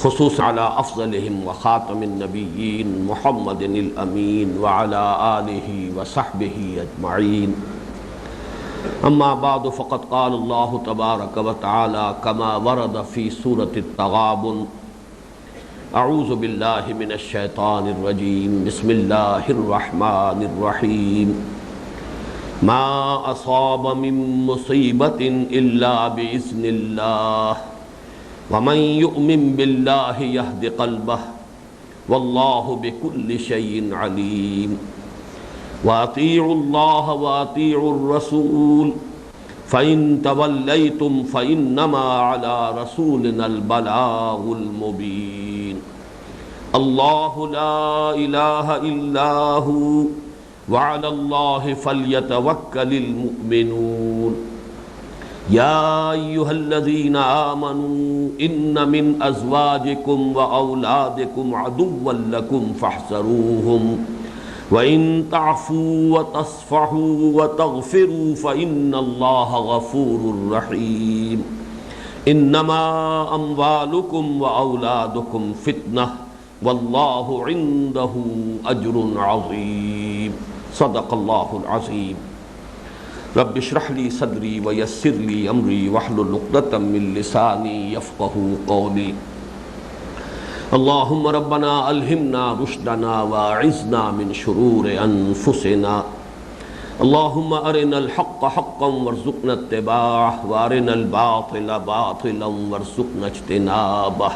خصوصا على افضلهم وخاتم النبيين محمد الامين وعلى آله وصحبه اجمعين. اما بعد فقد قال الله تبارك وتعالى كما ورد في سورة التغابن: اعوذ بالله من الشيطان الرجيم بسم الله الرحمن الرحيم. ما اصاب من مصيبة الا باذن الله ومن يؤمن بالله يهد قلبه والله بكل شيء عليم. واطيعوا الله واطيعوا الرسول فإن توليتم فإنما على رسولنا البلاغ المبين. الله لا إله إلا هو وعلى الله فليتوكل المؤمنون. يا أيها الذين آمنوا إن من أزواجكم وأولادكم عدوا لكم فاحذروهم وإن تعفوا وتصفحوا وتغفروا فإن الله غفور رحيم. إنما أموالكم وأولادكم فتنة والله عنده أجر عظيم. صدق الله العظيم. رب اشرح لي صدري ويسر لي امري واحلل عقدة من لساني يفقهوا قولي. اللهم ربنا الهمنا رشدنا واعذنا من شرور انفسنا. اللهم ارنا الحق حقا وارزقنا اتباعه وارنا الباطل باطلا وارزقنا اجتنابه.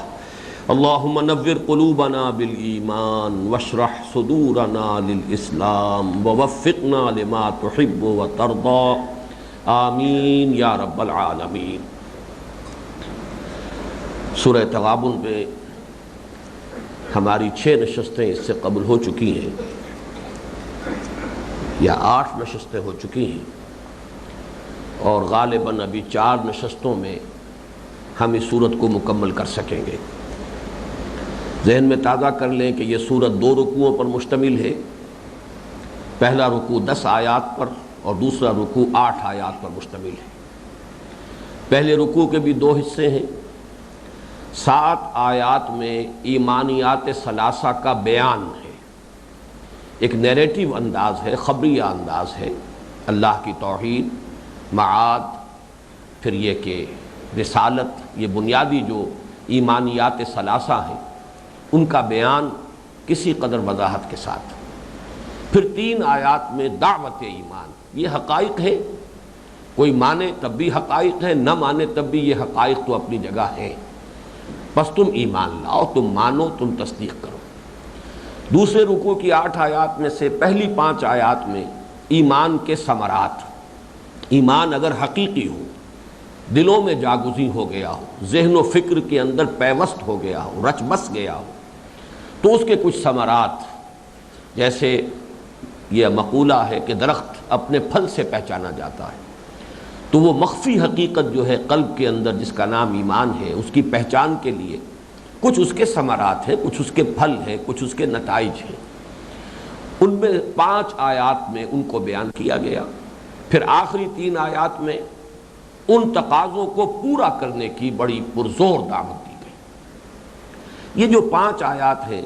اللهم نور قلوبنا بالإيمان واشرح صدورنا للإسلام ووفقنا لما تحب وترضى آمین یا رب العالمین. سورہ تغابن میں ہماری 6 نشستیں اس سے قبل ہو چکی ہیں یا 8 نشستیں ہو چکی ہیں اور غالباً ابھی 4 نشستوں میں ہم اس سورت کو مکمل کر سکیں گے. ذہن میں تازہ کر لیں کہ یہ سورت 2 رکوعوں پر مشتمل ہے. پہلا رکوع 10 آیات پر اور دوسرا رکوع 8 آیات پر مشتمل ہے. پہلے رکوع کے بھی 2 حصے ہیں. 7 آیات میں ایمانیات ثلاثہ کا بیان ہے. ایک نیریٹیو انداز ہے، خبریہ انداز ہے. اللہ کی توحید، معاد، پھر یہ کہ رسالت، یہ بنیادی جو ایمانیات ثلاثہ ہیں ان کا بیان کسی قدر وضاحت کے ساتھ. پھر 3 آیات میں دعوت ایمان. یہ حقائق ہے، کوئی مانے تب بھی حقائق ہے، نہ مانے تب بھی یہ حقائق تو اپنی جگہ ہیں. بس تم ایمان لاؤ، تم مانو، تم تصدیق کرو. دوسرے رکوع کی 8 آیات میں سے پہلی 5 آیات میں ایمان کے ثمرات. ایمان اگر حقیقی ہو، دلوں میں جاگزیں ہو گیا ہو، ذہن و فکر کے اندر پیوست ہو گیا ہو، رچ بس گیا ہو، تو اس کے کچھ ثمرات، جیسے یہ مقولہ ہے کہ درخت اپنے پھل سے پہچانا جاتا ہے، تو وہ مخفی حقیقت جو ہے قلب کے اندر جس کا نام ایمان ہے، اس کی پہچان کے لیے کچھ اس کے ثمرات ہیں، کچھ اس کے پھل ہیں، کچھ اس کے نتائج ہیں. ان میں 5 آیات میں ان کو بیان کیا گیا. پھر آخری 3 آیات میں ان تقاضوں کو پورا کرنے کی بڑی پرزور دعوت دی گئی. یہ جو 5 آیات ہیں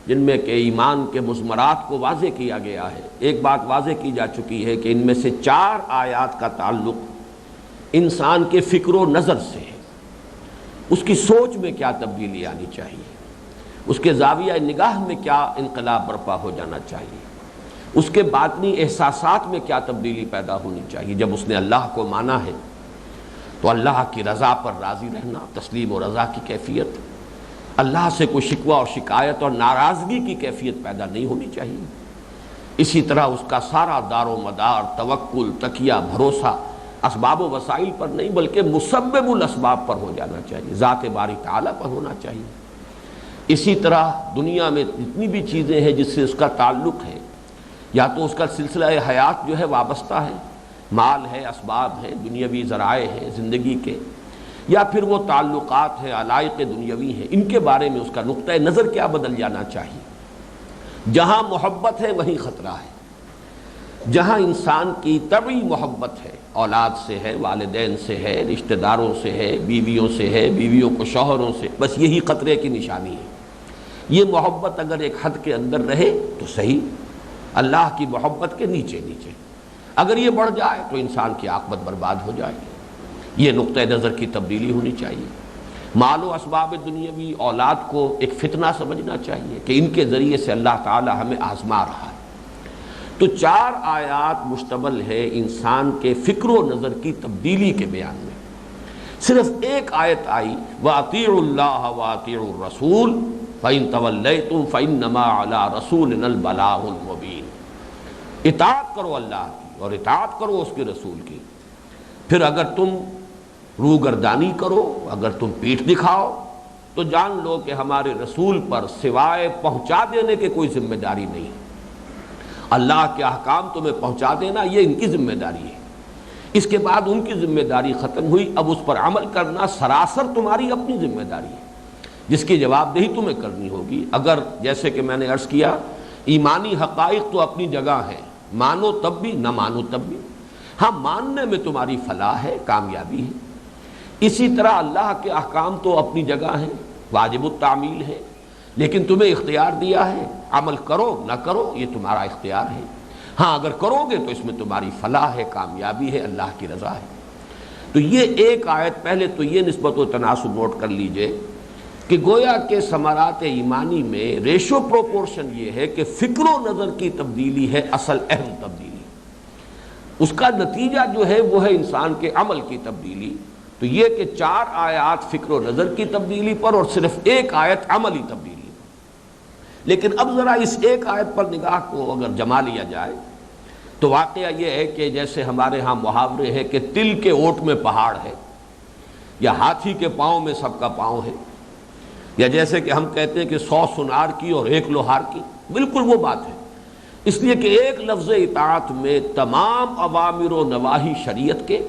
جن میں کہ ایمان کے مضمرات کو واضح کیا گیا ہے، ایک بات واضح کی جا چکی ہے کہ ان میں سے 4 آیات کا تعلق انسان کے فکر و نظر سے ہے. اس کی سوچ میں کیا تبدیلی آنی چاہیے، اس کے زاویہ نگاہ میں کیا انقلاب برپا ہو جانا چاہیے، اس کے باطنی احساسات میں کیا تبدیلی پیدا ہونی چاہیے. جب اس نے اللہ کو مانا ہے تو اللہ کی رضا پر راضی رہنا، تسلیم و رضا کی کیفیت، اللہ سے کوئی شکوہ اور شکایت اور ناراضگی کی کیفیت پیدا نہیں ہونی چاہیے. اسی طرح اس کا سارا دار و مدار، توکل، تکیہ، بھروسہ اسباب و وسائل پر نہیں بلکہ مسبب الاسباب پر ہو جانا چاہیے، ذات باری تعالیٰ پر ہونا چاہیے. اسی طرح دنیا میں جتنی بھی چیزیں ہیں جس سے اس کا تعلق ہے، یا تو اس کا سلسلہ حیات جو ہے وابستہ ہے، مال ہے، اسباب ہیں، دنیاوی ذرائع ہیں زندگی کے، یا پھر وہ تعلقات ہیں، علائق دنیاوی ہیں، ان کے بارے میں اس کا نقطہ نظر کیا بدل جانا چاہیے. جہاں محبت ہے وہیں خطرہ ہے. جہاں انسان کی طبعی محبت ہے اولاد سے ہے، والدین سے ہے، رشتہ داروں سے ہے، بیویوں سے ہے، بیویوں کو شوہروں سے، بس یہی خطرے کی نشانی ہے۔ یہ محبت اگر ایک حد کے اندر رہے تو صحیح، اللہ کی محبت کے نیچے نیچے، اگر یہ بڑھ جائے تو انسان کی عاقبت برباد ہو جائے گی۔ یہ نقطہ نظر کی تبدیلی ہونی چاہیے۔ مال و اسباب دنیاوی اولاد کو ایک فتنہ سمجھنا چاہیے کہ ان کے ذریعے سے اللہ تعالی ہمیں آزما رہا ہے۔ تو 4 آیات مشتمل ہے انسان کے فکر و نظر کی تبدیلی کے بیان میں۔ صرف ایک آیت آئی وَأَطِيعُوا اللَّهَ وَأَطِيعُوا الرَّسُولَ فَإِن تَوَلَّيْتُمْ فَإِنَّمَا عَلَىٰ رَسُولِنَا الْبَلَاغُ الْمُبِينُ، اطاعت کرو اللہ کی اور اطاعت کرو اس کے رسول کی، پھر اگر تم روگردانی کرو، اگر تم پیٹھ دکھاؤ تو جان لو کہ ہمارے رسول پر سوائے پہنچا دینے کے کوئی ذمہ داری نہیں ہے۔ اللہ کے احکام تمہیں پہنچا دینا یہ ان کی ذمہ داری ہے، اس کے بعد ان کی ذمہ داری ختم ہوئی، اب اس پر عمل کرنا سراسر تمہاری اپنی ذمہ داری ہے جس کی جواب دہی تمہیں کرنی ہوگی۔ اگر جیسے کہ میں نے عرض کیا ایمانی حقائق تو اپنی جگہ ہیں، مانو تب بھی نہ مانو تب بھی، ہاں ماننے میں تمہاری فلاح ہے، کامیابی ہے۔ اسی طرح اللہ کے احکام تو اپنی جگہ ہیں، واجب التعمیل ہے، لیکن تمہیں اختیار دیا ہے، عمل کرو نہ کرو یہ تمہارا اختیار ہے۔ ہاں اگر کرو گے تو اس میں تمہاری فلاح ہے، کامیابی ہے، اللہ کی رضا ہے۔ تو یہ ایک آیت، پہلے تو یہ نسبت و تناسب نوٹ کر لیجئے کہ گویا کے ثمرات ایمانی میں ریشو پروپورشن یہ ہے کہ فکر و نظر کی تبدیلی ہے اصل اہم تبدیلی، اس کا نتیجہ جو ہے وہ ہے انسان کے عمل کی تبدیلی۔ تو یہ کہ 4 آیات فکر و نظر کی تبدیلی پر اور صرف ایک آیت عملی تبدیلی پر۔ لیکن اب ذرا اس ایک آیت پر نگاہ کو اگر جما لیا جائے تو واقعہ یہ ہے کہ جیسے ہمارے ہاں محاورے ہے کہ تل کے اوٹ میں پہاڑ ہے، یا ہاتھی کے پاؤں میں سب کا پاؤں ہے، یا جیسے کہ ہم کہتے ہیں کہ 100 سنار کی اور 1 لوہار کی، بالکل وہ بات ہے۔ اس لیے کہ ایک لفظ اطاعت میں تمام اوامر و نواہی شریعت کے،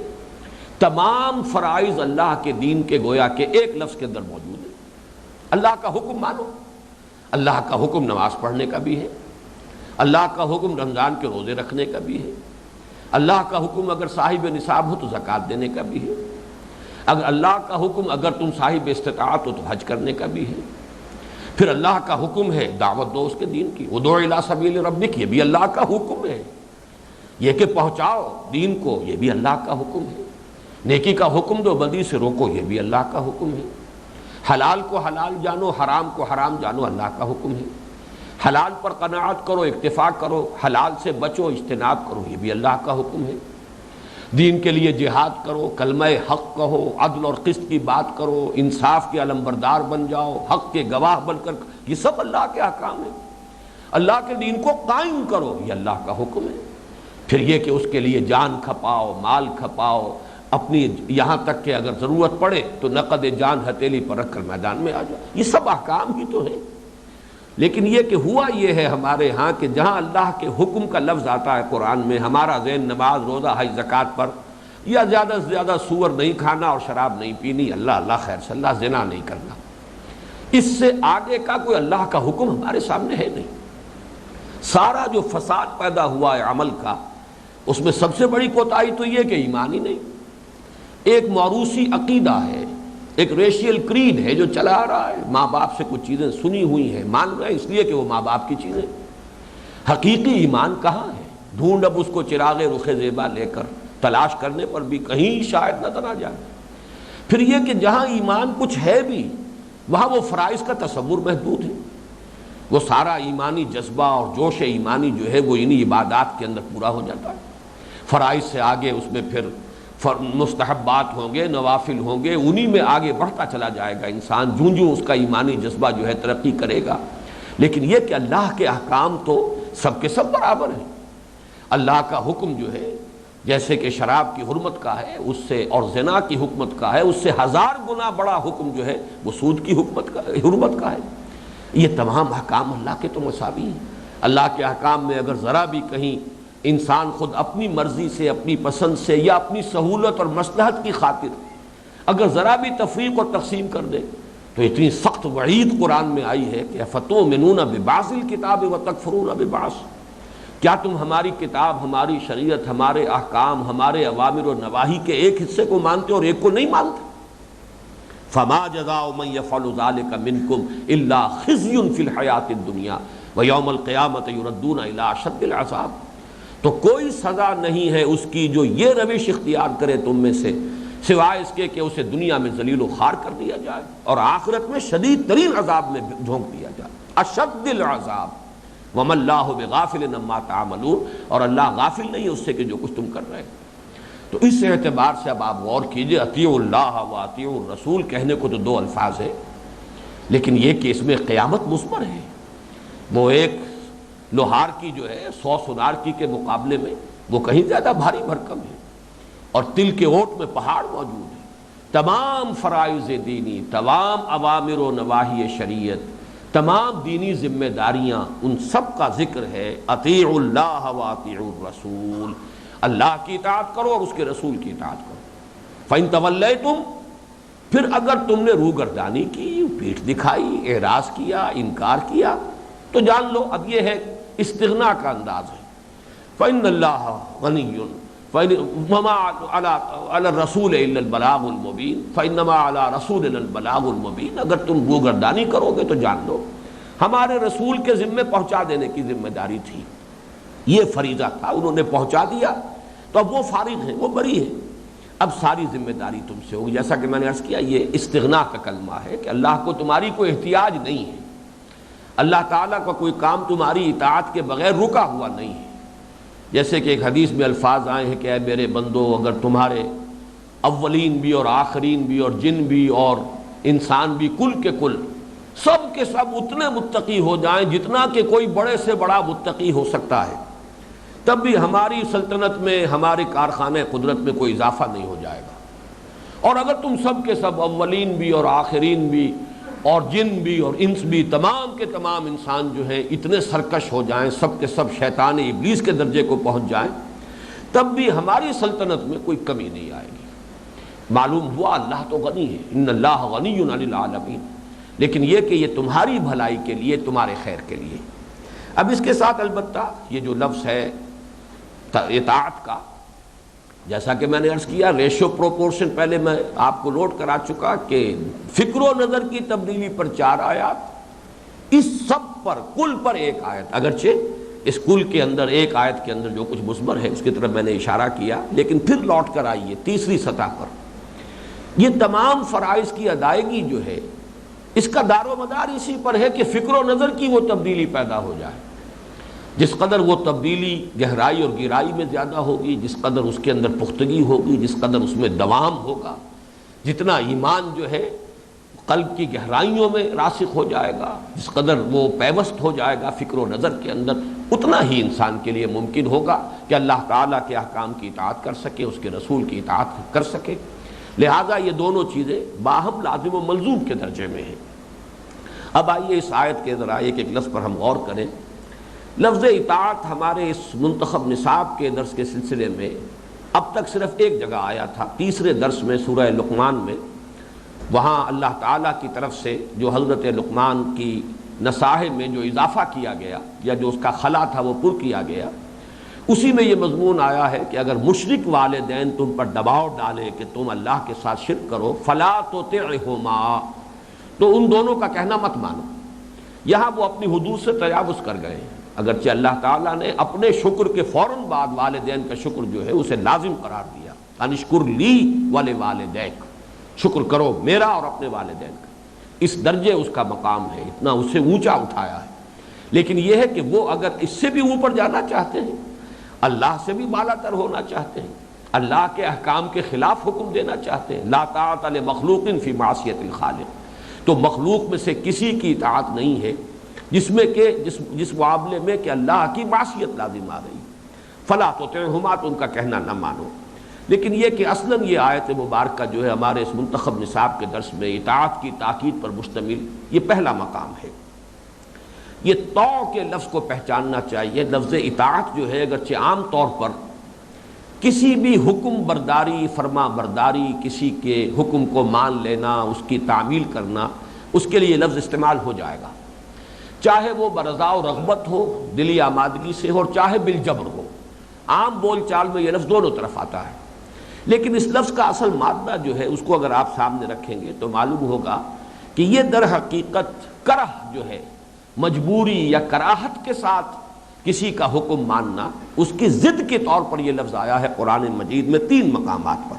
تمام فرائض اللہ کے دین کے گویا کہ ایک لفظ کے اندر موجود ہے۔ اللہ کا حکم مانو، اللہ کا حکم نماز پڑھنے کا بھی ہے، اللہ کا حکم رمضان کے روزے رکھنے کا بھی ہے، اللہ کا حکم اگر صاحب نصاب ہو تو زکوٰۃ دینے کا بھی ہے، اگر اللہ کا حکم اگر تم صاحب استطاعت ہو تو حج کرنے کا بھی ہے، پھر اللہ کا حکم ہے دعوت دو اس کے دین کی، ادعو الی سبیل ربک، یہ بھی اللہ کا حکم ہے، یہ کہ پہنچاؤ دین کو یہ بھی اللہ کا حکم ہے، نیکی کا حکم دو بدی سے روکو یہ بھی اللہ کا حکم ہے، حلال کو حلال جانو حرام کو حرام جانو اللہ کا حکم ہے، حلال پر قناعت کرو اکتفا کرو، حلال سے بچو اجتناب کرو یہ بھی اللہ کا حکم ہے، دین کے لیے جہاد کرو، کلمہ حق کہو، عدل اور قسط کی بات کرو، انصاف کے علمبردار بن جاؤ، حق کے گواہ بن کر، یہ سب اللہ کے احکام ہیں۔ اللہ کے دین کو قائم کرو یہ اللہ کا حکم ہے، پھر یہ کہ اس کے لیے جان کھپاؤ، مال کھپاؤ، اپنی یہاں تک کہ اگر ضرورت پڑے تو نقد جان ہتھیلی پر رکھ کر میدان میں آ جاؤ، یہ سب احکام ہی تو ہیں۔ لیکن یہ کہ ہوا یہ ہے ہمارے ہاں کہ جہاں اللہ کے حکم کا لفظ آتا ہے قرآن میں، ہمارا ذہن نماز روزہ حج زکوٰۃ پر، یا زیادہ سے زیادہ سور نہیں کھانا اور شراب نہیں پینی، اللہ خیر صلی اللہ، زنا نہیں کرنا، اس سے آگے کا کوئی اللہ کا حکم ہمارے سامنے ہے نہیں۔ سارا جو فساد پیدا ہوا ہے عمل کا، اس میں سب سے بڑی کوتاہی تو یہ کہ ایمان ہی نہیں، ایک موروثی عقیدہ ہے، ایک ریشیل کریڈ ہے جو چلا آ رہا ہے، ماں باپ سے کچھ چیزیں سنی ہوئی ہیں، مان رہے ہیں اس لیے کہ وہ ماں باپ کی چیزیں، حقیقی ایمان کہاں ہے؟ ڈھونڈ اب اس کو چراغ رخ زیبا لے کر، تلاش کرنے پر بھی کہیں شاید نظر آ جائے۔ پھر یہ کہ جہاں ایمان کچھ ہے بھی وہاں وہ فرائض کا تصور محدود ہے، وہ سارا ایمانی جذبہ اور جوش ایمانی جو ہے وہ انہی عبادات کے اندر پورا ہو جاتا ہے۔ فرائض سے آگے اس میں پھر مستحبات ہوں گے، نوافل ہوں گے، انہی میں آگے بڑھتا چلا جائے گا انسان جوں اس کا ایمانی جذبہ جو ہے ترقی کرے گا۔ لیکن یہ کہ اللہ کے احکام تو سب کے سب برابر ہیں۔ اللہ کا حکم جو ہے جیسے کہ شراب کی حرمت کا ہے اس سے، اور زنا کی حکمت کا ہے اس سے 1000 گنا بڑا حکم جو ہے وہ سود کی حرمت کا ہے۔ یہ تمام احکام اللہ کے تو مساوی ہیں۔ اللہ کے احکام میں اگر ذرا بھی کہیں انسان خود اپنی مرضی سے، اپنی پسند سے یا اپنی سہولت اور مصلحت کی خاطر اگر ذرا بھی تفریق اور تقسیم کر دے تو اتنی سخت وعید قرآن میں آئی ہے کہ افتؤمنون ببعض الکتاب وتکفرون ببعض، کیا تم ہماری کتاب، ہماری شریعت، ہمارے احکام، ہمارے اوامر و نواہی کے ایک حصے کو مانتے اور ایک کو نہیں مانتے؟ فما جزاء من يفعل ذلك منكم الا خزي في الحیاۃ الدنیا ویوم القیامۃ یردون الی اشد العذاب۔ تو کوئی سزا نہیں ہے اس کی جو یہ روش اختیار کرے تم میں سے، سوائے اس کے کہ اسے دنیا میں ذلیل و خوار کر دیا جائے اور آخرت میں شدید ترین عذاب میں جھونک دیا جائے، اشد العذاب۔ وَمَا اللَّهُ بِغَافِلٍ عَمَّا تَعْمَلُونَ، اور اللہ غافل نہیں ہے اس سے کہ جو کچھ تم کر رہے ہیں۔ تو اس اعتبار سے اب آپ غور کیجئے، اطیعوا اللہ و اطیعوا الرسول کہنے کو تو دو الفاظ ہیں، لیکن یہ کہ اس میں قیامت مثمر ہے۔ وہ ایک لوہار کی جو ہے 100 سونار کی کے مقابلے میں وہ کہیں زیادہ بھاری بھرکم ہے، اور تل کے اوٹ میں پہاڑ موجود ہے۔ تمام فرائض دینی، تمام اوامر و نواہی شریعت، تمام دینی ذمہ داریاں، ان سب کا ذکر ہے اطیعوا اللہ و اطیعوا الرسول، اللہ کی اطاعت کرو اور اس کے رسول کی اطاعت کرو۔ فَإِن تَوَلَّيْتُمْ، پھر اگر تم نے روگردانی کی، پیٹھ دکھائی، اعراض کیا، انکار کیا، تو جان لو اب یہ ہے استغنا کا انداز ہے۔ فَإِنَّ اللَّهَ غَنِيٌّ وَمَا عَلَى الرَّسُولِ إِلَّا الْبَلَاغُ الْمُبِينُ فَإِنَّمَا عَلَى رَسُولِنَا الْبَلَاغُ الْمُبِينُ، اگر تم روگردانی کرو گے تو جان لو ہمارے رسول کے ذمے پہنچا دینے کی ذمہ داری تھی، یہ فریضہ تھا، انہوں نے پہنچا دیا تو اب وہ فارغ ہیں، وہ بری ہیں، اب ساری ذمہ داری تم سے ہوگی۔ جیسا کہ میں نے عرض کیا، یہ استغنا کا کلمہ ہے کہ اللہ کو تمہاری کوئی احتیاج نہیں ہے، اللہ تعالیٰ کا کوئی کام تمہاری اطاعت کے بغیر رکا ہوا نہیں ہے۔ جیسے کہ ایک حدیث میں الفاظ آئے ہیں کہ اے میرے بندو، اگر تمہارے اولین بھی اور آخرین بھی اور جن بھی اور انسان بھی کل کے کل سب کے سب اتنے متقی ہو جائیں جتنا کہ کوئی بڑے سے بڑا متقی ہو سکتا ہے، تب بھی ہماری سلطنت میں، ہمارے کارخانے قدرت میں کوئی اضافہ نہیں ہو جائے گا۔ اور اگر تم سب کے سب اولین بھی اور آخرین بھی اور جن بھی اور انس بھی، تمام کے تمام انسان جو ہیں اتنے سرکش ہو جائیں، سب کے سب شیطان ابلیس کے درجے کو پہنچ جائیں، تب بھی ہماری سلطنت میں کوئی کمی نہیں آئے گی۔ معلوم ہوا اللہ تو غنی ہے، ان اللہ غنی عن العالمین، لیکن یہ کہ یہ تمہاری بھلائی کے لیے، تمہارے خیر کے لیے۔ اب اس کے ساتھ البتہ یہ جو لفظ ہے اطاعت کا، جیسا کہ میں نے عرض کیا، ریشو پروپورشن پہلے میں آپ کو نوٹ کرا چکا کہ فکر و نظر کی تبدیلی پر 4 آیات، اس سب پر کل پر 1 آیت، اگرچہ اس کل کے اندر 1 آیت کے اندر جو کچھ مثمر ہے اس کی طرف میں نے اشارہ کیا، لیکن پھر لوٹ کر آئیے تیسری سطح پر۔ یہ تمام فرائض کی ادائیگی جو ہے اس کا دار و مدار اسی پر ہے کہ فکر و نظر کی وہ تبدیلی پیدا ہو جائے۔ جس قدر وہ تبدیلی گہرائی اور گہرائی میں زیادہ ہوگی، جس قدر اس کے اندر پختگی ہوگی، جس قدر اس میں دوام ہوگا، جتنا ایمان جو ہے قلب کی گہرائیوں میں راسخ ہو جائے گا، جس قدر وہ پیوست ہو جائے گا فکر و نظر کے اندر، اتنا ہی انسان کے لیے ممکن ہوگا کہ اللہ تعالیٰ کے احکام کی اطاعت کر سکے، اس کے رسول کی اطاعت کر سکے۔ لہٰذا یہ دونوں چیزیں باہم لازم و ملزوم کے درجے میں ہیں۔ اب آئیے اس آیت کے ذرا ایک لفظ پر ہم غور کریں۔ لفظ اطاعت ہمارے اس منتخب نصاب کے درس کے سلسلے میں اب تک صرف ایک جگہ آیا تھا، تیسرے درس میں سورہ لقمان میں، وہاں اللہ تعالیٰ کی طرف سے جو حضرت لقمان کی نصاحت میں جو اضافہ کیا گیا یا جو اس کا خلا تھا وہ پر کیا گیا، اسی میں یہ مضمون آیا ہے کہ اگر مشرک والدین تم پر دباؤ ڈالے کہ تم اللہ کے ساتھ شرک کرو، فلا تطعہما، تو ان دونوں کا کہنا مت مانو۔ یہاں وہ اپنی حدود سے تجاوز کر گئے ہیں، اگرچہ اللہ تعالیٰ نے اپنے شکر کے فوراً بعد والدین کا شکر جو ہے اسے لازم قرار دیا، انشکر لی ولوالدیک، شکر کرو میرا اور اپنے والدین کا، اس درجے اس کا مقام ہے، اتنا اسے اونچا اٹھایا ہے۔ لیکن یہ ہے کہ وہ اگر اس سے بھی اوپر جانا چاہتے ہیں، اللہ سے بھی بالا تر ہونا چاہتے ہیں، اللہ کے احکام کے خلاف حکم دینا چاہتے ہیں، لا طاعۃ لمخلوق فی معصیۃ الخالق، تو مخلوق میں سے کسی کی اطاعت نہیں ہے جس میں کہ جس معاملے میں کہ اللہ کی معصیت لازم آ رہی، فلا تطعہما، تو ان کا کہنا نہ مانو۔ لیکن یہ کہ اصلاً یہ آیت مبارکہ جو ہے ہمارے اس منتخب نصاب کے درس میں اطاعت کی تاکید پر مشتمل یہ پہلا مقام ہے۔ یہ تو کے لفظ کو پہچاننا چاہیے۔ لفظ اطاعت جو ہے اگرچہ عام طور پر کسی بھی حکم برداری، فرما برداری، کسی کے حکم کو مان لینا، اس کی تعمیل کرنا، اس کے لیے یہ لفظ استعمال ہو جائے گا، چاہے وہ برضا و رغبت ہو، دلی آمادگی سے ہو، اور چاہے بالجبر ہو۔ عام بول چال میں یہ لفظ دونوں طرف آتا ہے، لیکن اس لفظ کا اصل مادہ جو ہے اس کو اگر آپ سامنے رکھیں گے تو معلوم ہوگا کہ یہ در حقیقت کرہ جو ہے، مجبوری یا کراہت کے ساتھ کسی کا حکم ماننا، اس کی ضد کے طور پر یہ لفظ آیا ہے قرآن مجید میں 3 مقامات پر۔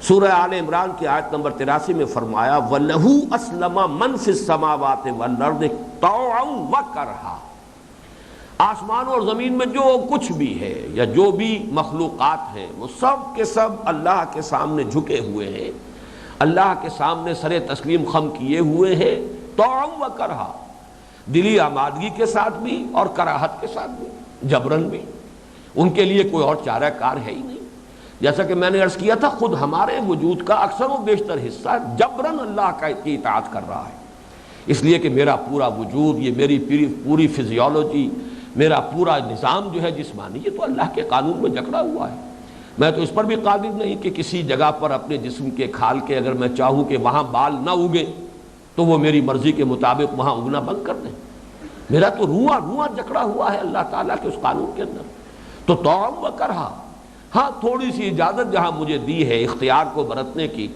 سورہ آل عمران کی آیت نمبر 83 میں فرمایا وَلَهُ أَسْلَمَ مَنْ فِي السَّمَاوَاتِ وَالْأَرْضِ طَوْعًا وَكَرْهًا، آسمان اور زمین میں جو کچھ بھی ہے یا جو بھی مخلوقات ہیں وہ سب کے سب اللہ کے سامنے جھکے ہوئے ہیں، اللہ کے سامنے سر تسلیم خم کیے ہوئے ہیں، طوعاً وکرہا، دلی آمادگی کے ساتھ بھی اور کراہت کے ساتھ بھی، جبرن بھی، ان کے لیے کوئی اور چارہ کار ہے ہی نہیں۔ جیسا کہ میں نے عرض کیا تھا، خود ہمارے وجود کا اکثر و بیشتر حصہ جبرن اللہ کی اطاعت کر رہا ہے، اس لیے کہ میرا پورا وجود، یہ میری پوری فزیولوجی، میرا پورا نظام جو ہے جسمانی، یہ تو اللہ کے قانون میں جکڑا ہوا ہے۔ میں تو اس پر بھی قادر نہیں کہ کسی جگہ پر اپنے جسم کے کھال کے اگر میں چاہوں کہ وہاں بال نہ اگے تو وہ میری مرضی کے مطابق وہاں اگنا بند کر دیں۔ میرا تو رواں جکڑا ہوا ہے اللہ تعالیٰ کے اس قانون کے اندر۔ تو طوعاً وکرہا، ہاں تھوڑی سی اجازت جہاں مجھے دی ہے اختیار کو برتنے کی،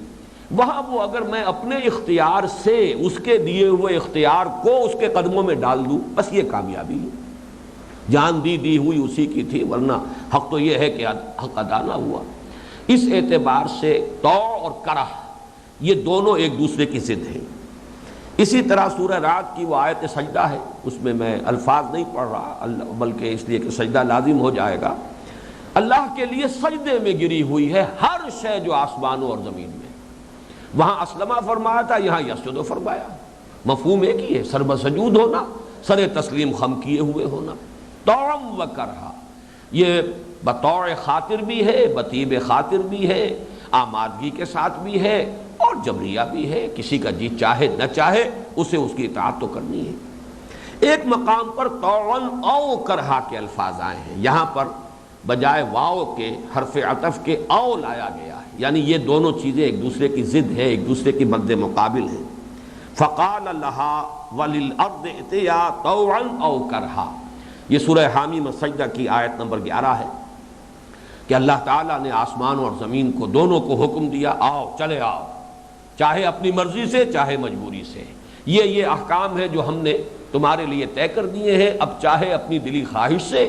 وہاں وہ اگر میں اپنے اختیار سے اس کے دیے ہوئے اختیار کو اس کے قدموں میں ڈال دوں، بس یہ کامیابی ہے۔ جان دی ہوئی اسی کی تھی، ورنہ حق تو یہ ہے کہ حق ادا نہ ہوا۔ اس اعتبار سے طوع اور کرہ یہ دونوں ایک دوسرے کی ضد ہیں۔ اسی طرح سورہ رعد کی وہ آیت سجدہ ہے، اس میں میں الفاظ نہیں پڑھ رہا بلکہ اس لیے کہ سجدہ لازم ہو جائے گا۔ اللہ کے لیے سجدے میں گری ہوئی ہے ہر شے جو آسمانوں اور زمین میں، وہاں اسلمہ فرمایا تھا، یہاں یسجد فرمایا، مفہوم ایک ہی ہے، سر بسجود ہونا، سر تسلیم خم کیے ہوئے ہونا۔ طوعاً وکرہا، یہ بطوع خاطر بھی ہے، بطیب خاطر بھی ہے، آمادگی کے ساتھ بھی ہے، اور جبریہ بھی ہے، کسی کا جی چاہے نہ چاہے اسے اس کی اطاعت تو کرنی ہے۔ ایک مقام پر طوعاً او کرہا کے الفاظ آئے ہیں، یہاں پر بجائے واو کے حرف عطف کے او لایا گیا ہے، یعنی یہ دونوں چیزیں ایک دوسرے کی ضد ہے، ایک دوسرے کی مد مقابل ہیں۔ فقال لها وللارض ائتیا طوعا او کرہا، یہ سورہ حامی سجدہ کی آیت نمبر 11 ہے کہ اللہ تعالیٰ نے آسمان اور زمین کو دونوں کو حکم دیا، آؤ چلے آؤ، چاہے اپنی مرضی سے چاہے مجبوری سے، یہ احکام ہے جو ہم نے تمہارے لیے طے کر دیے ہیں، اب چاہے اپنی دلی خواہش سے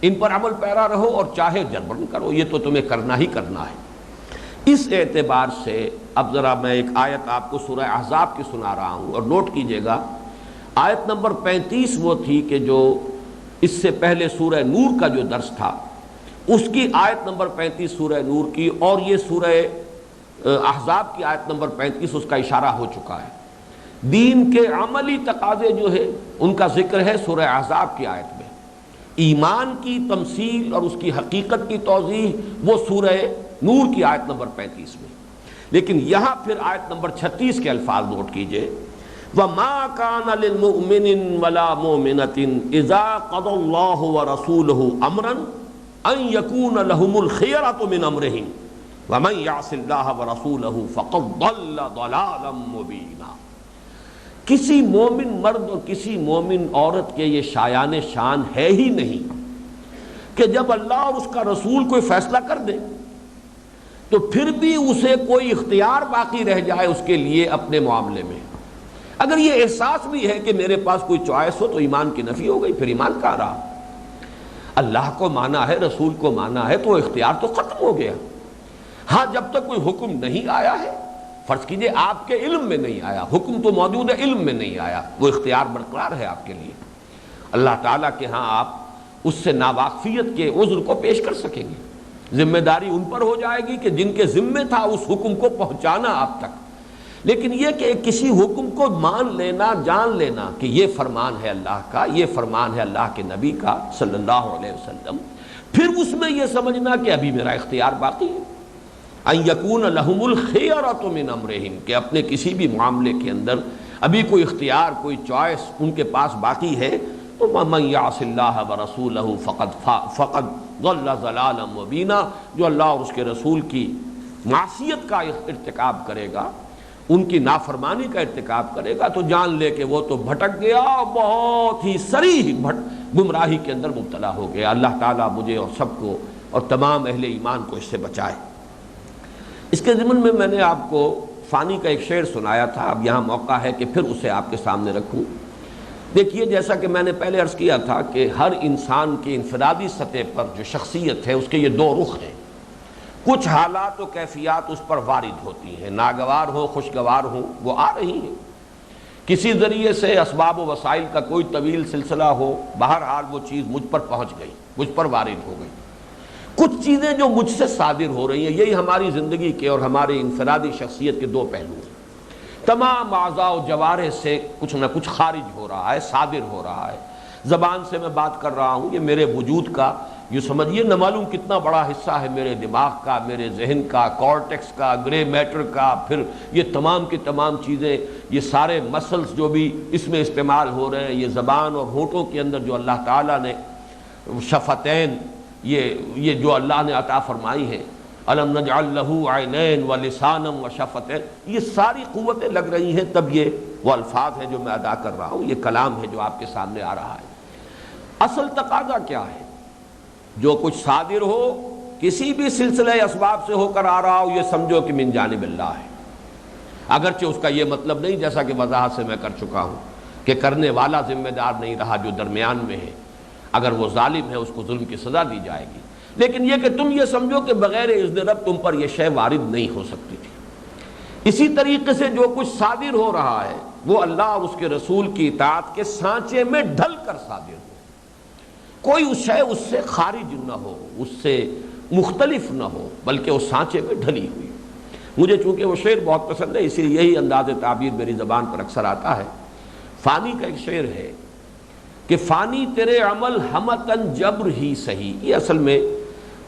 ان پر عمل پیرا رہو اور چاہے جبرن کرو، یہ تو تمہیں کرنا ہی کرنا ہے۔ اس اعتبار سے اب ذرا میں ایک آیت آپ کو سورہ احزاب کی سنا رہا ہوں، اور نوٹ کیجئے گا آیت نمبر 35 وہ تھی کہ جو اس سے پہلے سورہ نور کا جو درس تھا اس کی آیت نمبر 35 سورہ نور کی، اور یہ سورہ احزاب کی آیت نمبر 35 اس کا اشارہ ہو چکا ہے۔ دین کے عملی تقاضے جو ہے ان کا ذکر ہے سورہ احزاب کی آیت میں، ایمان کی تمثیل اور اس کی حقیقت کی توضیح وہ سورہ نور کی آیت نمبر 35 میں، لیکن یہاں پھر آیت نمبر 36 کے الفاظ نوٹ کیجئے، وَمَا كَانَ لِلْمُؤْمِنٍ وَلَا مُؤْمِنَةٍ إِذَا قَضَى اللَّهُ وَرَسُولُهُ أَمْرًا أَن يَكُونَ لَهُمُ الْخِيَرَةُ مِنْ أَمْرِهِمْ وَمَنْ يَعْصِ اللَّهَ وَرَسُولَهُ فَقَدْ ضَلَّ ضَلَالًا مُبِينًا۔ کسی مومن مرد اور کسی مومن عورت کے یہ شایان شان ہے ہی نہیں کہ جب اللہ اور اس کا رسول کوئی فیصلہ کر دے تو پھر بھی اسے کوئی اختیار باقی رہ جائے اس کے لیے اپنے معاملے میں۔ اگر یہ احساس بھی ہے کہ میرے پاس کوئی چوائس ہو تو ایمان کی نفی ہو گئی، پھر ایمان کہاں رہا؟ اللہ کو مانا ہے، رسول کو مانا ہے تو اختیار تو ختم ہو گیا۔ ہاں جب تک کوئی حکم نہیں آیا ہے، فرض کیجئے آپ کے علم میں نہیں آیا، حکم تو موجود ہے، علم میں نہیں آیا، وہ اختیار برقرار ہے آپ کے لیے۔ اللہ تعالیٰ کے ہاں آپ اس سے ناواقفیت کے عذر کو پیش کر سکیں گے، ذمہ داری ان پر ہو جائے گی کہ جن کے ذمہ تھا اس حکم کو پہنچانا آپ تک۔ لیکن یہ کہ کسی حکم کو مان لینا، جان لینا کہ یہ فرمان ہے اللہ کا، یہ فرمان ہے اللہ کے نبی کا صلی اللہ علیہ وسلم، پھر اس میں یہ سمجھنا کہ ابھی میرا اختیار باقی ہے، ان یکون لہم الخیرۃ من امرہم، کہ اپنے کسی بھی معاملے کے اندر ابھی کوئی اختیار، کوئی چوائس ان کے پاس باقی ہے، تو من یعص اللہ ورسولہ فقد ضل ضلالا مبینا، جو اللہ اور اس کے رسول کی معصیت کا ارتکاب کرے گا ان کی نافرمانی کا ارتکاب کرے گا تو جان لے کہ وہ تو بھٹک گیا، بہت ہی صریح گمراہی کے اندر مبتلا ہو گیا۔ اللہ تعالیٰ مجھے اور سب کو اور تمام اہل ایمان کو اس سے بچائے۔ اس کے ضمن میں نے آپ کو فانی کا ایک شعر سنایا تھا، اب یہاں موقع ہے کہ پھر اسے آپ کے سامنے رکھوں۔ دیکھیے، جیسا کہ میں نے پہلے عرض کیا تھا کہ ہر انسان کی انفرادی سطح پر جو شخصیت ہے اس کے یہ دو رخ ہیں۔ کچھ حالات و کیفیات اس پر وارد ہوتی ہیں، ناگوار ہو خوشگوار ہو، وہ آ رہی ہیں۔ کسی ذریعے سے اسباب و وسائل کا کوئی طویل سلسلہ ہو، بہرحال وہ چیز مجھ پر پہنچ گئی، مجھ پر وارد ہو گئی۔ کچھ چیزیں جو مجھ سے صادر ہو رہی ہیں، یہی ہماری زندگی کے اور ہماری انفرادی شخصیت کے دو پہلو ہیں۔ تمام اعضاء و جوارح سے کچھ نہ کچھ خارج ہو رہا ہے، صادر ہو رہا ہے۔ زبان سے میں بات کر رہا ہوں، یہ میرے وجود کا یہ سمجھیے نہ معلوم کتنا بڑا حصہ ہے میرے دماغ کا، میرے ذہن کا، کارٹیکس کا، گرے میٹر کا، پھر یہ تمام کی تمام چیزیں، یہ سارے مسلز جو بھی اس میں استعمال ہو رہے ہیں، یہ زبان اور ہونٹوں کے اندر جو اللہ تعالیٰ نے شفتین، یہ جو اللہ نے عطا فرمائی ہیں، الم نجعل لہ عینین ولسانا وشفتین، یہ ساری قوتیں لگ رہی ہیں، تب یہ وہ الفاظ ہیں جو میں ادا کر رہا ہوں، یہ کلام ہے جو آپ کے سامنے آ رہا ہے۔ اصل تقاضا کیا ہے؟ جو کچھ صادر ہو، کسی بھی سلسلہ اسباب سے ہو کر آ رہا ہو، یہ سمجھو کہ من جانب اللہ ہے۔ اگرچہ اس کا یہ مطلب نہیں، جیسا کہ وضاحت سے میں کر چکا ہوں، کہ کرنے والا ذمہ دار نہیں رہا، جو درمیان میں ہے، اگر وہ ظالم ہے اس کو ظلم کی سزا دی جائے گی، لیکن یہ کہ تم یہ سمجھو کہ بغیر اذن رب تم پر یہ شے وارد نہیں ہو سکتی تھی۔ اسی طریقے سے جو کچھ صادر ہو رہا ہے وہ اللہ اور اس کے رسول کی اطاعت کے سانچے میں ڈھل کر صادر ہو، کوئی اس شے اس سے خارج نہ ہو، اس سے مختلف نہ ہو، بلکہ اس سانچے میں ڈھلی ہوئی۔ مجھے چونکہ وہ شعر بہت پسند ہے، اسی لیے یہی انداز تعبیر میری زبان پر اکثر آتا ہے۔ فانی کا ایک شعر ہے کہ فانی تیرے عمل ہمتن جبر ہی سہی، یہ اصل میں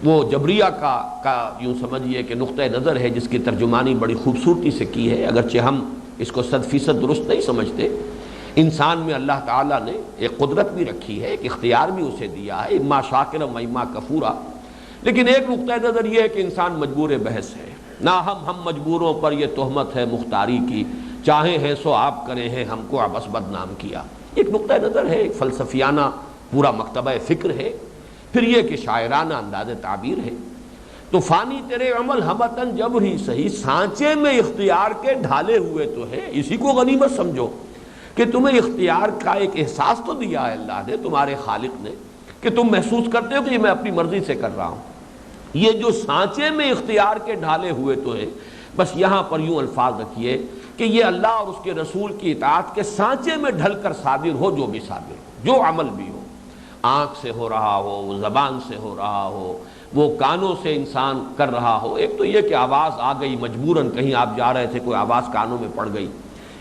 وہ جبریہ کا یوں سمجھیے کہ نقطہ نظر ہے، جس کی ترجمانی بڑی خوبصورتی سے کی ہے، اگرچہ ہم اس کو 100% درست نہیں سمجھتے۔ انسان میں اللہ تعالیٰ نے ایک قدرت بھی رکھی ہے، ایک اختیار بھی اسے دیا ہے، اما شاکرا و اما کفورا، لیکن ایک نقطہ نظر یہ ہے کہ انسان مجبور بحث ہے۔ نہ ہم مجبوروں پر یہ تہمت ہے مختاری کی، چاہے ہیں سو آپ کریں ہیں ہم کو عبث بدنام کیا، ایک نقطہ نظر ہے، ایک فلسفیانہ پورا مکتبہ فکر ہے، پھر یہ کہ شاعرانہ انداز تعبیر ہے۔ تو فانی تیرے عمل ہمتن جبر ہی سہی، سانچے میں اختیار کے ڈھالے ہوئے تو ہے، اسی کو غنیمت سمجھو کہ تمہیں اختیار کا ایک احساس تو دیا ہے اللہ نے، تمہارے خالق نے، کہ تم محسوس کرتے ہو کہ یہ میں اپنی مرضی سے کر رہا ہوں۔ یہ جو سانچے میں اختیار کے ڈھالے ہوئے تو ہے، بس یہاں پر یوں الفاظ رکھیے کہ یہ اللہ اور اس کے رسول کی اطاعت کے سانچے میں ڈھل کر صادر ہو، جو بھی صادر ہو، جو عمل بھی ہو، آنکھ سے ہو رہا ہو، وہ زبان سے ہو رہا ہو، وہ کانوں سے انسان کر رہا ہو۔ ایک تو یہ کہ آواز آ گئی مجبوراً، کہیں آپ جا رہے تھے کوئی آواز کانوں میں پڑ گئی،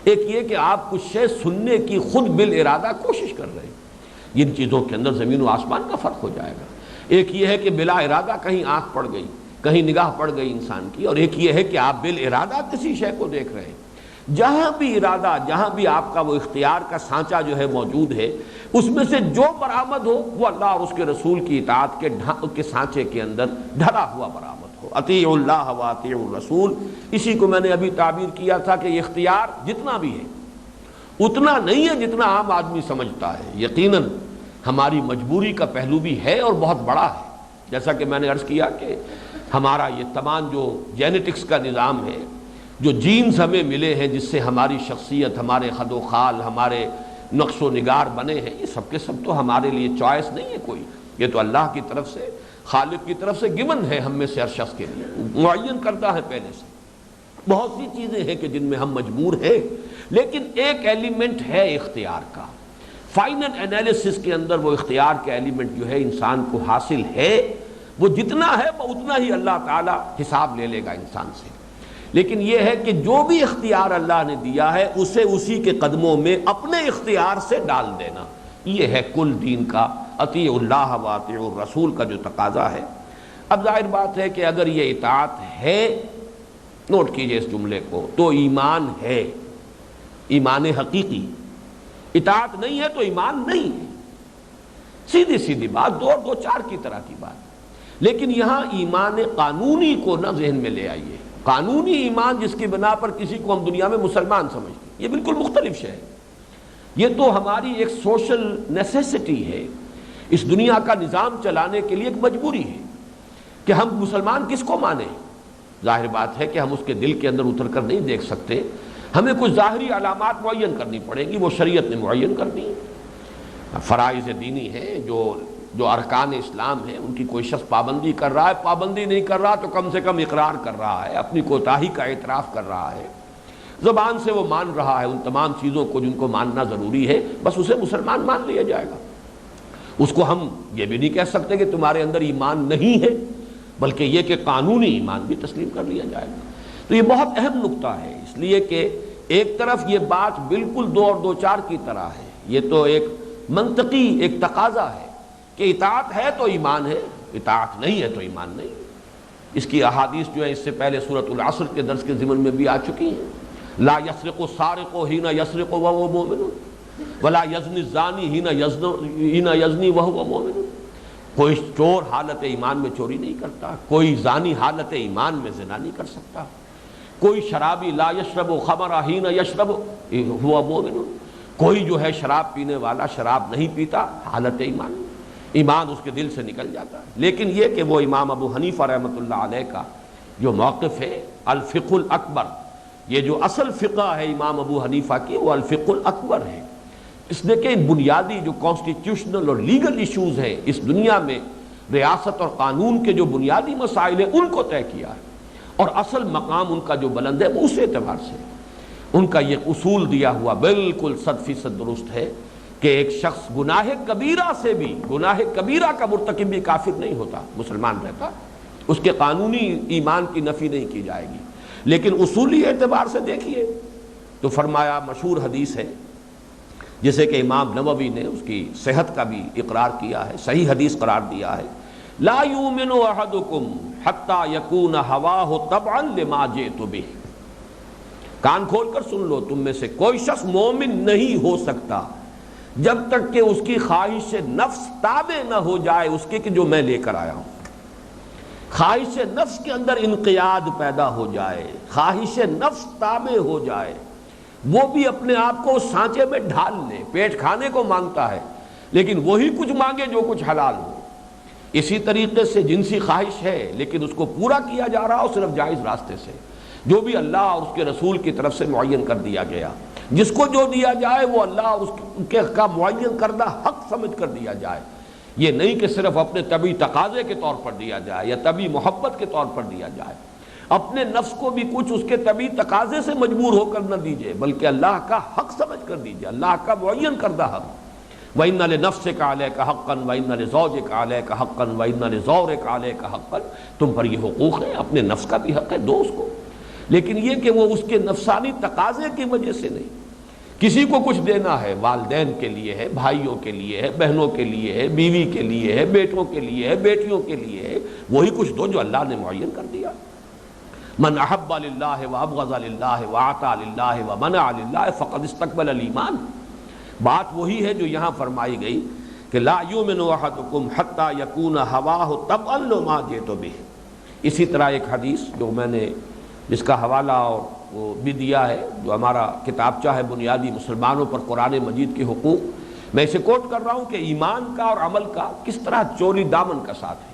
ایک یہ کہ آپ کچھ شے سننے کی خود بالارادہ کوشش کر رہے ہیں، ان چیزوں کے اندر زمین و آسمان کا فرق ہو جائے گا۔ ایک یہ ہے کہ بلا ارادہ کہیں آنکھ پڑ گئی، کہیں نگاہ پڑ گئی انسان کی، اور ایک یہ ہے کہ آپ بالارادہ کسی شے کو دیکھ رہے ہیں۔ جہاں بھی ارادہ، جہاں بھی آپ کا وہ اختیار کا سانچہ جو ہے موجود ہے، اس میں سے جو برآمد ہو وہ اللہ اور اس کے رسول کی اطاعت کے سانچے کے اندر ڈھلا ہوا برآمد ہو۔ اطیعوا اللہ و اطیعوا الرسول، اسی کو میں نے ابھی تعبیر کیا تھا کہ یہ اختیار جتنا بھی ہے اتنا نہیں ہے جتنا عام آدمی سمجھتا ہے۔ یقیناً ہماری مجبوری کا پہلو بھی ہے اور بہت بڑا ہے، جیسا کہ میں نے عرض کیا کہ ہمارا یہ تمام جو جینیٹکس کا نظام ہے، جو جینز ہمیں ملے ہیں، جس سے ہماری شخصیت، ہمارے خد و خال، ہمارے نقش و نگار بنے ہیں، یہ سب کے سب تو ہمارے لیے چوائس نہیں ہے کوئی، یہ تو اللہ کی طرف سے، خالق کی طرف سے گون ہے ہم میں سے ہر شخص کے لیے، معین کرتا ہے پہلے سے۔ بہت سی چیزیں ہیں کہ جن میں ہم مجبور ہیں، لیکن ایک ایلیمنٹ ہے اختیار کا۔ فائنل انالیسس کے اندر وہ اختیار کا ایلیمنٹ جو ہے انسان کو حاصل ہے، وہ جتنا ہے وہ اتنا ہی اللہ تعالیٰ حساب لے لے گا انسان سے۔ لیکن یہ ہے کہ جو بھی اختیار اللہ نے دیا ہے اسے اسی کے قدموں میں اپنے اختیار سے ڈال دینا، یہ ہے کل دین کا اطیعوا اللہ و اطیعوا الرسول کا جو تقاضا ہے۔ اب ظاہر بات ہے کہ اگر یہ اطاعت ہے، نوٹ کیجئے اس جملے کو، تو ایمان ہے، ایمان حقیقی۔ اطاعت نہیں ہے تو ایمان نہیں ہے، سیدھی سیدھی بات، دو چار کی طرح کی بات۔ لیکن یہاں ایمان قانونی کو نہ ذہن میں لے آئیے، قانونی ایمان جس کی بنا پر کسی کو ہم دنیا میں مسلمان سمجھتے ہیں، یہ بالکل مختلف شے ہے۔ یہ تو ہماری ایک سوشل نیسیسٹی ہے، اس دنیا کا نظام چلانے کے لیے ایک مجبوری ہے کہ ہم مسلمان کس کو مانیں۔ ظاہر بات ہے کہ ہم اس کے دل کے اندر اتر کر نہیں دیکھ سکتے، ہمیں کچھ ظاہری علامات معین کرنی پڑیں گی، وہ شریعت نے معین کرنی ہے۔ فرائض دینی ہے، جو ارکان اسلام ہیں، ان کی کوئی شخص پابندی کر رہا ہے، پابندی نہیں کر رہا تو کم سے کم اقرار کر رہا ہے، اپنی کوتاہی کا اعتراف کر رہا ہے، زبان سے وہ مان رہا ہے ان تمام چیزوں کو جن کو ماننا ضروری ہے، بس اسے مسلمان مان لیا جائے گا۔ اس کو ہم یہ بھی نہیں کہہ سکتے کہ تمہارے اندر ایمان نہیں ہے، بلکہ یہ کہ قانونی ایمان بھی تسلیم کر لیا جائے گا۔ تو یہ بہت اہم نقطہ ہے، اس لیے کہ ایک طرف یہ بات بالکل دو اور دو چار کی طرح ہے، یہ تو ایک منطقی ایک تقاضا ہے کہ اطاعت ہے تو ایمان ہے، اطاعت نہیں ہے تو ایمان نہیں۔ اس کی احادیث جو ہے اس سے پہلے سورۃ العصر کے درس کے ضمن میں بھی آ چکی ہیں۔ لا یسرق السارق حین یسرق وهو مؤمن ولا یزنی الزانی حین یزنی وهو مؤمن۔ کوئی چور حالت ایمان میں چوری نہیں کرتا، کوئی زانی حالت ایمان میں زنا نہیں کر سکتا، کوئی شرابی لا یشرب خمر حین یشرب هو مؤمن، کوئی جو ہے شراب پینے والا شراب نہیں پیتا حالت ایمان، ایمان اس کے دل سے نکل جاتا ہے۔ لیکن یہ کہ وہ امام ابو حنیفہ رحمۃ اللہ علیہ کا جو موقف ہے الفقہ الاکبر، یہ جو اصل فقہ ہے امام ابو حنیفہ کی، وہ الفقہ الاکبر ہے۔ اس نے کہ بنیادی جو کانسٹیٹیوشنل اور لیگل ایشوز ہیں اس دنیا میں، ریاست اور قانون کے جو بنیادی مسائل ہیں ان کو طے کیا ہے، اور اصل مقام ان کا جو بلند ہے وہ اس اعتبار سے ان کا یہ اصول دیا ہوا بالکل 100% درست ہے کہ ایک شخص گناہ کبیرہ سے بھی، گناہ کبیرہ کا مرتکب بھی کافر نہیں ہوتا، مسلمان رہتا، اس کے قانونی ایمان کی نفی نہیں کی جائے گی۔ لیکن اصولی اعتبار سے دیکھیے تو فرمایا، مشہور حدیث ہے جسے کہ امام نووی نے اس کی صحت کا بھی اقرار کیا ہے، صحیح حدیث قرار دیا ہے، لا یؤمن احدکم حتی یکون ہواہ تبعا لما جئت بہ۔ کان کھول کر سن لو، تم میں سے کوئی شخص مومن نہیں ہو سکتا جب تک کہ اس کی خواہش نفس تابع نہ ہو جائے اس کے کہ جو میں لے کر آیا ہوں۔ خواہش نفس کے اندر انقیاد پیدا ہو جائے، خواہش نفس تابع ہو جائے، وہ بھی اپنے آپ کو اس سانچے میں ڈھال لے، پیٹ کھانے کو مانگتا ہے لیکن وہی کچھ مانگے جو کچھ حلال ہو۔ اسی طریقے سے جنسی خواہش ہے لیکن اس کو پورا کیا جا رہا ہو صرف جائز راستے سے، جو بھی اللہ اور اس کے رسول کی طرف سے معین کر دیا گیا، جس کو جو دیا جائے وہ اللہ اور اس کے کا معین کردہ حق سمجھ کر دیا جائے، یہ نہیں کہ صرف اپنے طبعی تقاضے کے طور پر دیا جائے یا طبعی محبت کے طور پر دیا جائے، اپنے نفس کو بھی کچھ اس کے طبعی تقاضے سے مجبور ہو کر نہ دیجیے بلکہ اللہ کا حق سمجھ کر دیجیے، اللہ کا معین کردہ حق۔ وَإِنَّ لِنَفْسِكَ عَلَيْكَ حَقًّا وَإِنَّ لِزَوْجِكَ عَلَيْكَ حَقًّا وَإِنَّ لِزَوْرِكَ عَلَيْكَ حَقًّا، تم پر یہ حقوق ہیں، اپنے نفس کا بھی حق ہے، دو اس کو، لیکن یہ کہ وہ اس کے نفسانی تقاضے کی وجہ سے نہیں۔ کسی کو کچھ دینا ہے، والدین کے لیے ہے، بھائیوں کے لیے ہے، بہنوں کے لیے ہے، بیوی کے لیے ہے، بیٹوں کے لیے ہے، بیٹیوں کے لیے ہے، وہی کچھ دو جو اللہ نے معین کر دیا۔ من احب للہ وابغض للہ واعطى للہ ومنع للہ فقد استقبل الایمان۔ بات وہی ہے جو یہاں فرمائی گئی کہ لا یؤمن احدکم حتی یکون ہواہ تبعا لما جئت بہ۔ اسی طرح ایک حدیث جو میں نے جس کا حوالہ اور وہ بھی دیا ہے، جو ہمارا کتابچہ ہے بنیادی مسلمانوں پر قرآن مجید کے حقوق، میں اسے کوٹ کر رہا ہوں کہ ایمان کا اور عمل کا کس طرح چوری دامن کا ساتھ ہے۔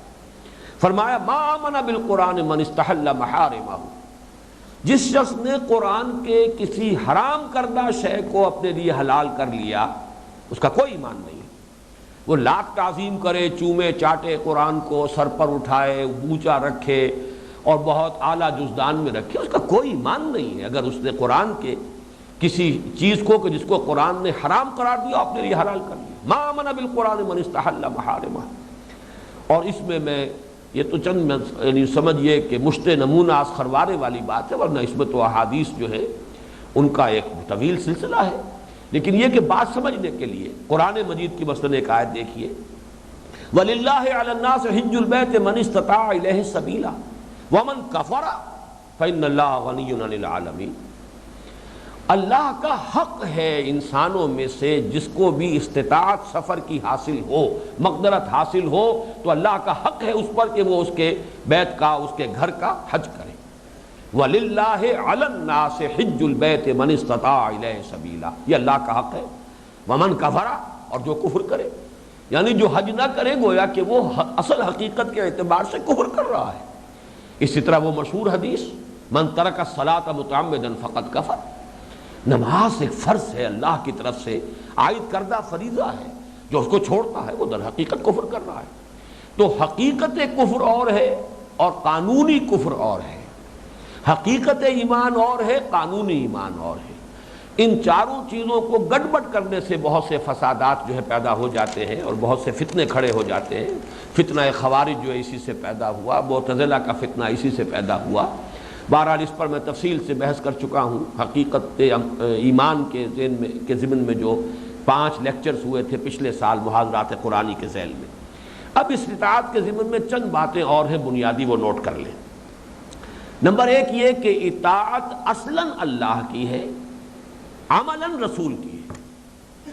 فرمایا ما آمن بالقرآن من استحل محارمہ، جس شخص نے قرآن کے کسی حرام کردہ شے کو اپنے لیے حلال کر لیا اس کا کوئی ایمان نہیں ہے۔ وہ لاکھ تعظیم کرے، چومے چاٹے قرآن کو، سر پر اٹھائے، اونچا رکھے اور بہت اعلیٰ جزدان میں رکھے، اس کا کوئی ایمان نہیں ہے اگر اس نے قرآن کے کسی چیز کو کہ جس کو قرآن نے حرام قرار دیا اپنے لیے حلال کر لیا۔ ما آمن بالقرآن من استحل محارمہ۔ اور اس میں یہ تو چند یعنی سمجھیے کہ مشت نمونہ خروارے والی بات ہے، ورنہ اس میں تو احادیث جو ہے ان کا ایک طویل سلسلہ ہے، لیکن یہ کہ بات سمجھنے کے لیے قرآن مجید کی مثلاً ایک آیت دیکھیے، وَلِلَّهِ عَلَى النَّاسِ حِجُّ الْبَيْتِ مَنِ اسْتَطَاعَ إِلَيْهِ سَبِيلًا وَمَنْ كَفَرَ فَإِنَّ اللَّهَ غَنِيٌّ عَنِ الْعَالَمِينَ۔ اللہ کا حق ہے انسانوں میں سے جس کو بھی استطاعت سفر کی حاصل ہو، مقدرت حاصل ہو، تو اللہ کا حق ہے اس پر کہ وہ اس کے بیت کا، اس کے گھر کا حج کرے۔ وَلِلَّهِ عَلَى النَّاسِ حِجُّ الْبَيْتِ مَنِ اسْتَطَاعَ إِلَيْهِ سَبِيلًا، یہ اللہ کا حق ہے۔ وَمَنْ كَفَرَ، اور جو کفر کرے، یعنی جو حج نہ کرے گویا کہ وہ اصل حقیقت کے اعتبار سے کفر کر رہا ہے۔ اسی طرح وہ مشہور حدیث من ترک الصلاۃ متعمدا فقد کفر، نماز ایک فرض ہے، اللہ کی طرف سے عائد کردہ فریضہ ہے، جو اس کو چھوڑتا ہے وہ در حقیقت کفر کر رہا ہے۔ تو حقیقت کفر اور ہے اور قانونی کفر اور ہے، حقیقت ایمان اور ہے، قانونی ایمان اور ہے۔ ان چاروں چیزوں کو گڑبڑ کرنے سے بہت سے فسادات جو ہے پیدا ہو جاتے ہیں اور بہت سے فتنے کھڑے ہو جاتے ہیں۔ فتنہ خوارج جو ہے اسی سے پیدا ہوا، معتزلہ کا فتنہ اسی سے پیدا ہوا۔ بہرحال اس پر میں تفصیل سے بحث کر چکا ہوں۔ حقیقت ایمان کے ضمن میں جو 5 لیکچرز ہوئے تھے پچھلے سال محاضرات قرآنی کے ذیل میں۔ اب اس اطاعت کے ضمن میں چند باتیں اور ہیں بنیادی، وہ نوٹ کر لیں۔ نمبر 1 یہ کہ اطاعت اصلاً اللہ کی ہے، عملاً رسول کی ہے۔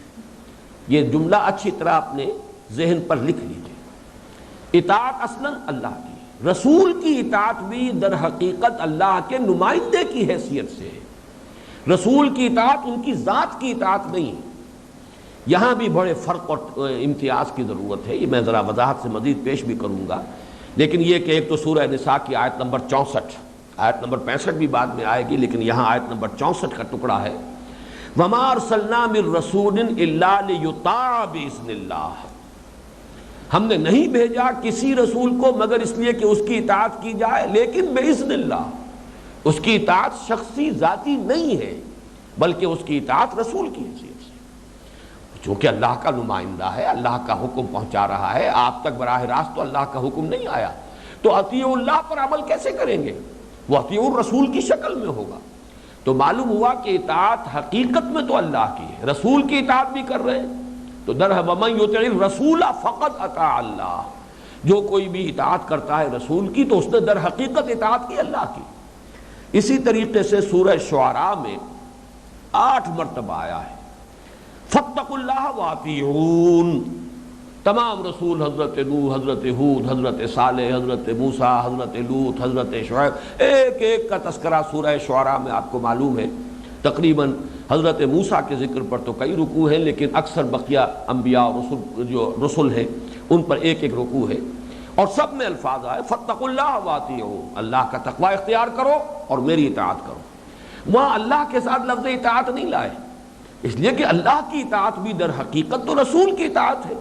یہ جملہ اچھی طرح اپنے ذہن پر لکھ لیجیے۔ اطاعت اصلاً اللہ کی ہے، رسول کی اطاعت بھی در حقیقت اللہ کے نمائندے کی حیثیت سے ہے۔ رسول کی اطاعت ان کی ذات کی اطاعت نہیں ہے۔ یہاں بھی بڑے فرق اور امتیاز کی ضرورت ہے، یہ میں ذرا وضاحت سے مزید پیش بھی کروں گا، لیکن یہ کہ ایک تو سورہ نساء کی آیت نمبر 64، آیت نمبر 65 بھی بعد میں آئے گی، لیکن یہاں آیت نمبر 64 کا ٹکڑا ہے، وَمَا أَرْسَلْنَا مِن رَّسُولٍ إِلَّا لِيُطَاعَ بِإِذْنِ اللَّهِ، ہم نے نہیں بھیجا کسی رسول کو مگر اس لیے کہ اس کی اطاعت کی جائے، لیکن بِإِذْنِ اللہ، اس کی اطاعت شخصی ذاتی نہیں ہے بلکہ اس کی اطاعت رسول کی حیثیت سے، چونکہ اللہ کا نمائندہ ہے، اللہ کا حکم پہنچا رہا ہے، آپ تک براہ راست تو اللہ کا حکم نہیں آیا، تو اطیعوا اللہ پر عمل کیسے کریں گے؟ وہ اطیعوا الرسول کی شکل میں ہوگا۔ تو معلوم ہوا کہ اطاعت حقیقت میں تو اللہ کی ہے، رسول کی اطاعت بھی کر رہے ہیں، تو وَمَن يُطِعِ الرَّسُولَ فَقَدْ أَطَاعَ اللَّهَ، جو کوئی بھی اطاعت کرتا ہے رسول کی تو اس نے در حقیقت اطاعت کی اللہ کی۔ اسی طریقے سے سورہ شعراء میں 8 مرتبہ آیا ہے فَاتَّقُوا اللَّهَ وَأَطِیعُونِ، تمام رسول، حضرت نوح، حضرت ہود، حضرت صالح، حضرت موسیٰ، حضرت لوط، حضرت شعیب، ایک ایک کا تذکرہ سورہ شعراء میں آپ کو معلوم ہے۔ تقریباً حضرت موسیٰ کے ذکر پر تو کئی رکوع ہیں، لیکن اکثر بقیہ انبیاء اور رسل ہیں ان پر ایک ایک رکوع ہے، اور سب میں الفاظ آئے فَاتَّقُوا اللَّهَ وَأَطِیعُونِ، اللہ کا تقوی اختیار کرو اور میری اطاعت کرو۔ وہاں اللہ کے ساتھ لفظ اطاعت نہیں لائے، اس لیے کہ اللہ کی اطاعت بھی در حقیقت تو رسول کی اطاعت ہے،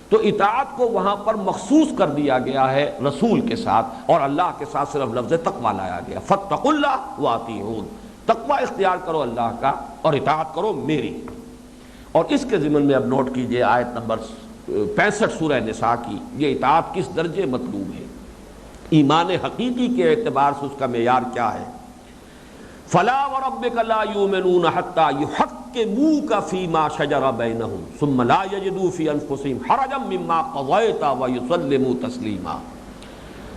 تو اطاعت کو وہاں پر مخصوص کر دیا گیا ہے رسول کے ساتھ، اور اللہ کے ساتھ صرف لفظ تقوی لایا گیا، فَاتَّقُوا اللَّهَ وَأَطِیعُونِ، تقوی اختیار کرو اللہ کا اور اطاعت کرو میری۔ اور اس کے ضمن میں اب نوٹ کیجئے آیت نمبر 65 سورہ نساء کی، یہ اطاعت کس درجے مطلوب ہے، ایمان حقیقی کے اعتبار سے اس کا معیار کیا ہے۔ فَلَا وَرَبِّكَ لَا يُؤْمِنُونَ حَتَّى يُحَكِّمُوكَ فِي مَا شَجَرَ بَيْنَهُمْ ثُمَّ لَا يَجِدُوا فِي أَنفُسِهِمْ حَرَجًا مِّمَّا قَضَيْتَ وَيُسَلِّمُوا تَسْلِيمًا،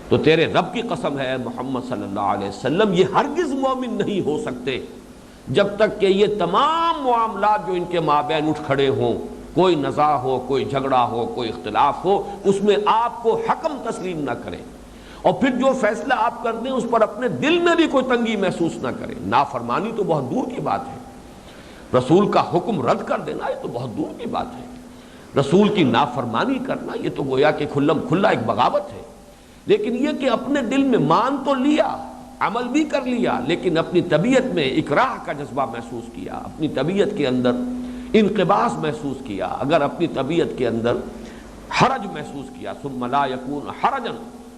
تو تیرے رب کی قسم ہے محمد صلی اللہ علیہ وسلم، یہ ہرگز مومن نہیں ہو سکتے جب تک کہ یہ تمام معاملات جو ان کے مابین اٹھ کھڑے ہوں، کوئی نزاع ہو، کوئی جھگڑا ہو، کوئی اختلاف ہو، اس میں آپ کو حکم تسلیم نہ کریں، اور پھر جو فیصلہ آپ کر دیں اس پر اپنے دل میں بھی کوئی تنگی محسوس نہ کریں۔ نافرمانی تو بہت دور کی بات ہے، رسول کا حکم رد کر دینا یہ تو بہت دور کی بات ہے، رسول کی نافرمانی کرنا یہ تو گویا کہ کھلم کھلا ایک بغاوت ہے۔ لیکن یہ کہ اپنے دل میں مان تو لیا، عمل بھی کر لیا، لیکن اپنی طبیعت میں اکراہ کا جذبہ محسوس کیا، اپنی طبیعت کے اندر انقباض محسوس کیا، اگر اپنی طبیعت کے اندر حرج محسوس کیا، ثم لا یکون حرجا،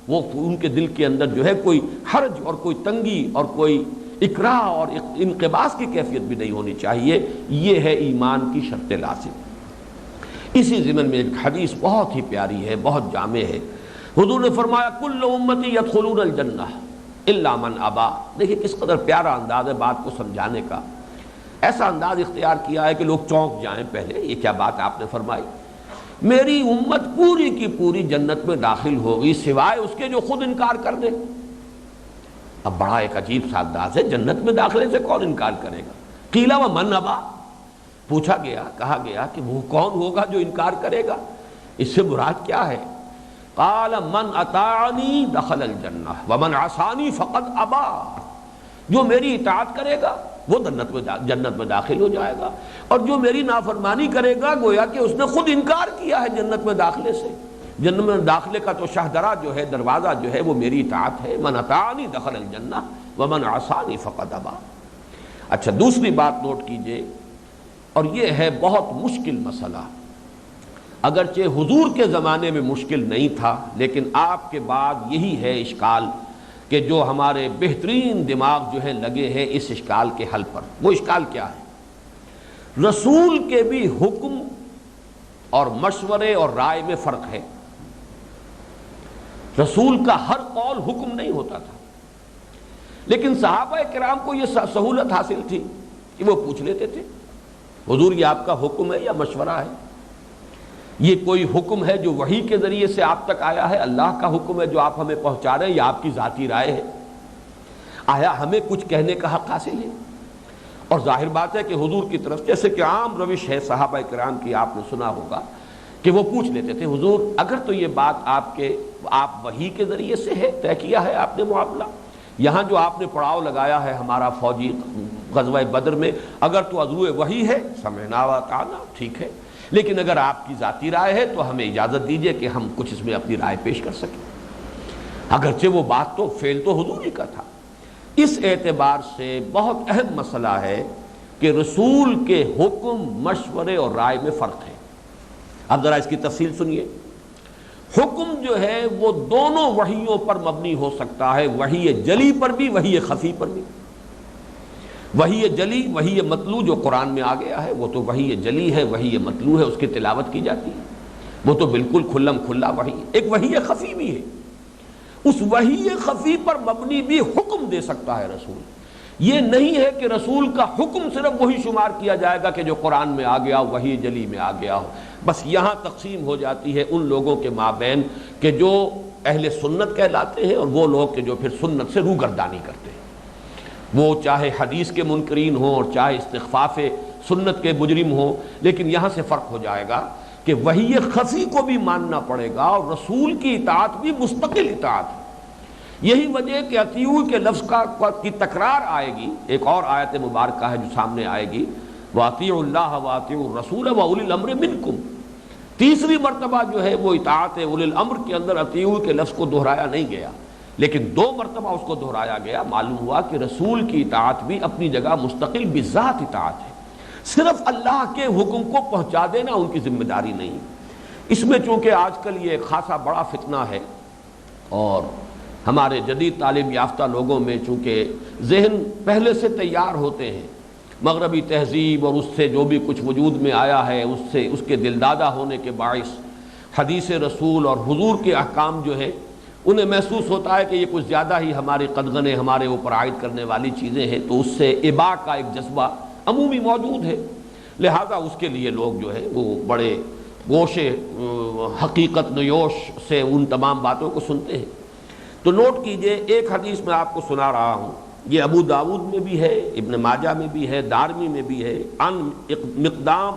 وہ ان کے دل کے اندر جو ہے کوئی حرج اور کوئی تنگی اور کوئی اکراہ اور انقباض کی کیفیت بھی نہیں ہونی چاہیے، یہ ہے ایمان کی شرط لازم۔ اسی ضمن میں ایک حدیث بہت ہی پیاری ہے، بہت جامع ہے، حضور نے فرمایا کل امتی یدخلون الجنہ الا من ابا۔ دیکھیں کس قدر پیارا انداز ہے بات کو سمجھانے کا، ایسا انداز اختیار کیا ہے کہ لوگ چونک جائیں۔ پہلے یہ کیا بات آپ نے فرمائی، میری امت پوری کی پوری جنت میں داخل ہوگی سوائے اس کے جو خود انکار کر دے۔ اب بڑا ایک عجیب سا انداز ہے، جنت میں داخلے سے کون انکار کرے گا؟ قیل ومن ابا، پوچھا گیا، کہا گیا کہ وہ کون ہوگا جو انکار کرے گا، اس سے مراد کیا ہے؟ قال من اطاعنی دخل الجنہ ومن عصانی فقد ابا، جو میری اطاعت کرے گا وہ جنت میں داخل ہو جائے گا، اور جو میری نافرمانی کرے گا گویا کہ اس نے خود انکار کیا ہے جنت میں داخلے سے۔ جنت میں داخلے کا تو شاہدرہ جو ہے، دروازہ جو ہے، وہ میری اطاعت ہے۔ من اطاعنی دخل الجنہ ومن عصانی فقد ابی۔ اچھا، دوسری بات نوٹ کیجئے، اور یہ ہے بہت مشکل مسئلہ، اگرچہ حضور کے زمانے میں مشکل نہیں تھا، لیکن آپ کے بعد یہی ہے اشکال کہ جو ہمارے بہترین دماغ جو ہے لگے ہیں اس اشکال کے حل پر۔ وہ اشکال کیا ہے؟ رسول کے بھی حکم اور مشورے اور رائے میں فرق ہے۔ رسول کا ہر قول حکم نہیں ہوتا تھا، لیکن صحابہ کرام کو یہ سہولت حاصل تھی کہ وہ پوچھ لیتے تھے، حضور یہ آپ کا حکم ہے یا مشورہ ہے؟ یہ کوئی حکم ہے جو وحی کے ذریعے سے آپ تک آیا ہے، اللہ کا حکم ہے جو آپ ہمیں پہنچا رہے ہیں، یا آپ کی ذاتی رائے ہے؟ آیا ہمیں کچھ کہنے کا حق حاصل ہے؟ اور ظاہر بات ہے کہ حضور کی طرف، جیسے کہ عام روش ہے صحابہ کرام کی، آپ نے سنا ہوگا کہ وہ پوچھ لیتے تھے، حضور اگر تو یہ بات آپ وحی کے ذریعے سے ہے، طے کیا ہے آپ نے معاملہ، یہاں جو آپ نے پڑاؤ لگایا ہے ہمارا فوجی غزوہ بدر میں، اگر تو عضو وحی ہے سمعنا و اطعنا، ٹھیک ہے، لیکن اگر آپ کی ذاتی رائے ہے تو ہمیں اجازت دیجئے کہ ہم کچھ اس میں اپنی رائے پیش کر سکیں۔ اگرچہ وہ بات تو فعل تو حضور ہی کا تھا۔ اس اعتبار سے بہت اہم مسئلہ ہے کہ رسول کے حکم، مشورے اور رائے میں فرق ہے۔ اب ذرا اس کی تفصیل سنیے۔ حکم جو ہے وہ دونوں وحیوں پر مبنی ہو سکتا ہے، وحی جلی پر بھی، وحی خفی پر بھی۔ وحی جلی، وحی مطلوع جو قرآن میں آ گیا ہے وہ تو وحی جلی ہے، وحی مطلوع ہے، اس کی تلاوت کی جاتی ہے، وہ تو بالکل کھلم کھلا وحی ہے۔ ایک وحی خفی بھی ہے، اس وحی خفی پر مبنی بھی حکم دے سکتا ہے رسول۔ یہ نہیں ہے کہ رسول کا حکم صرف وہی شمار کیا جائے گا کہ جو قرآن میں آ گیا ہو، وحی جلی میں آ گیا ہو۔ بس یہاں تقسیم ہو جاتی ہے ان لوگوں کے مابین کہ جو اہل سنت کہلاتے ہیں اور وہ لوگ کہ جو پھر سنت سے روگردانی کرتے ہیں، وہ چاہے حدیث کے منکرین ہوں اور چاہے استخفاف سنت کے مجرم ہوں۔ لیکن یہاں سے فرق ہو جائے گا کہ وحی خفی کو بھی ماننا پڑے گا اور رسول کی اطاعت بھی مستقل اطاعت ہے۔ یہی وجہ کہ اطیعوا کے لفظ کی تکرار آئے گی، ایک اور آیت مبارکہ ہے جو سامنے آئے گی، وَأَطِيعُوا اللَّهَ وَأَطِيعُوا الرَّسُولَ وَأُولِي الْأَمْرِ مِنْكُمْ۔ تیسری مرتبہ جو ہے وہ اطاعت اولی الامر کے اندر اطیعوا کے لفظ کو دہرایا نہیں گیا، لیکن 2 مرتبہ اس کو دہرایا گیا۔ معلوم ہوا کہ رسول کی اطاعت بھی اپنی جگہ مستقل بذات اطاعت ہے، صرف اللہ کے حکم کو پہنچا دینا ان کی ذمہ داری نہیں۔ اس میں چونکہ آج کل یہ خاصا بڑا فتنہ ہے، اور ہمارے جدید تعلیم یافتہ لوگوں میں چونکہ ذہن پہلے سے تیار ہوتے ہیں، مغربی تہذیب اور اس سے جو بھی کچھ وجود میں آیا ہے اس کے دلدادہ ہونے کے باعث حدیث رسول اور حضور کے احکام جو ہیں انہیں محسوس ہوتا ہے کہ یہ کچھ زیادہ ہی ہماری قدغنیں ہمارے اوپر عائد کرنے والی چیزیں ہیں، تو اس سے اباء کا ایک جذبہ عمومی موجود ہے، لہذا اس کے لیے لوگ جو ہے وہ بڑے گوش حقیقت نیوش سے ان تمام باتوں کو سنتے ہیں۔ تو نوٹ کیجئے، ایک حدیث میں آپ کو سنا رہا ہوں، یہ ابو داؤد میں بھی ہے، ابن ماجہ میں بھی ہے، دارمی میں بھی ہے، عن مقدام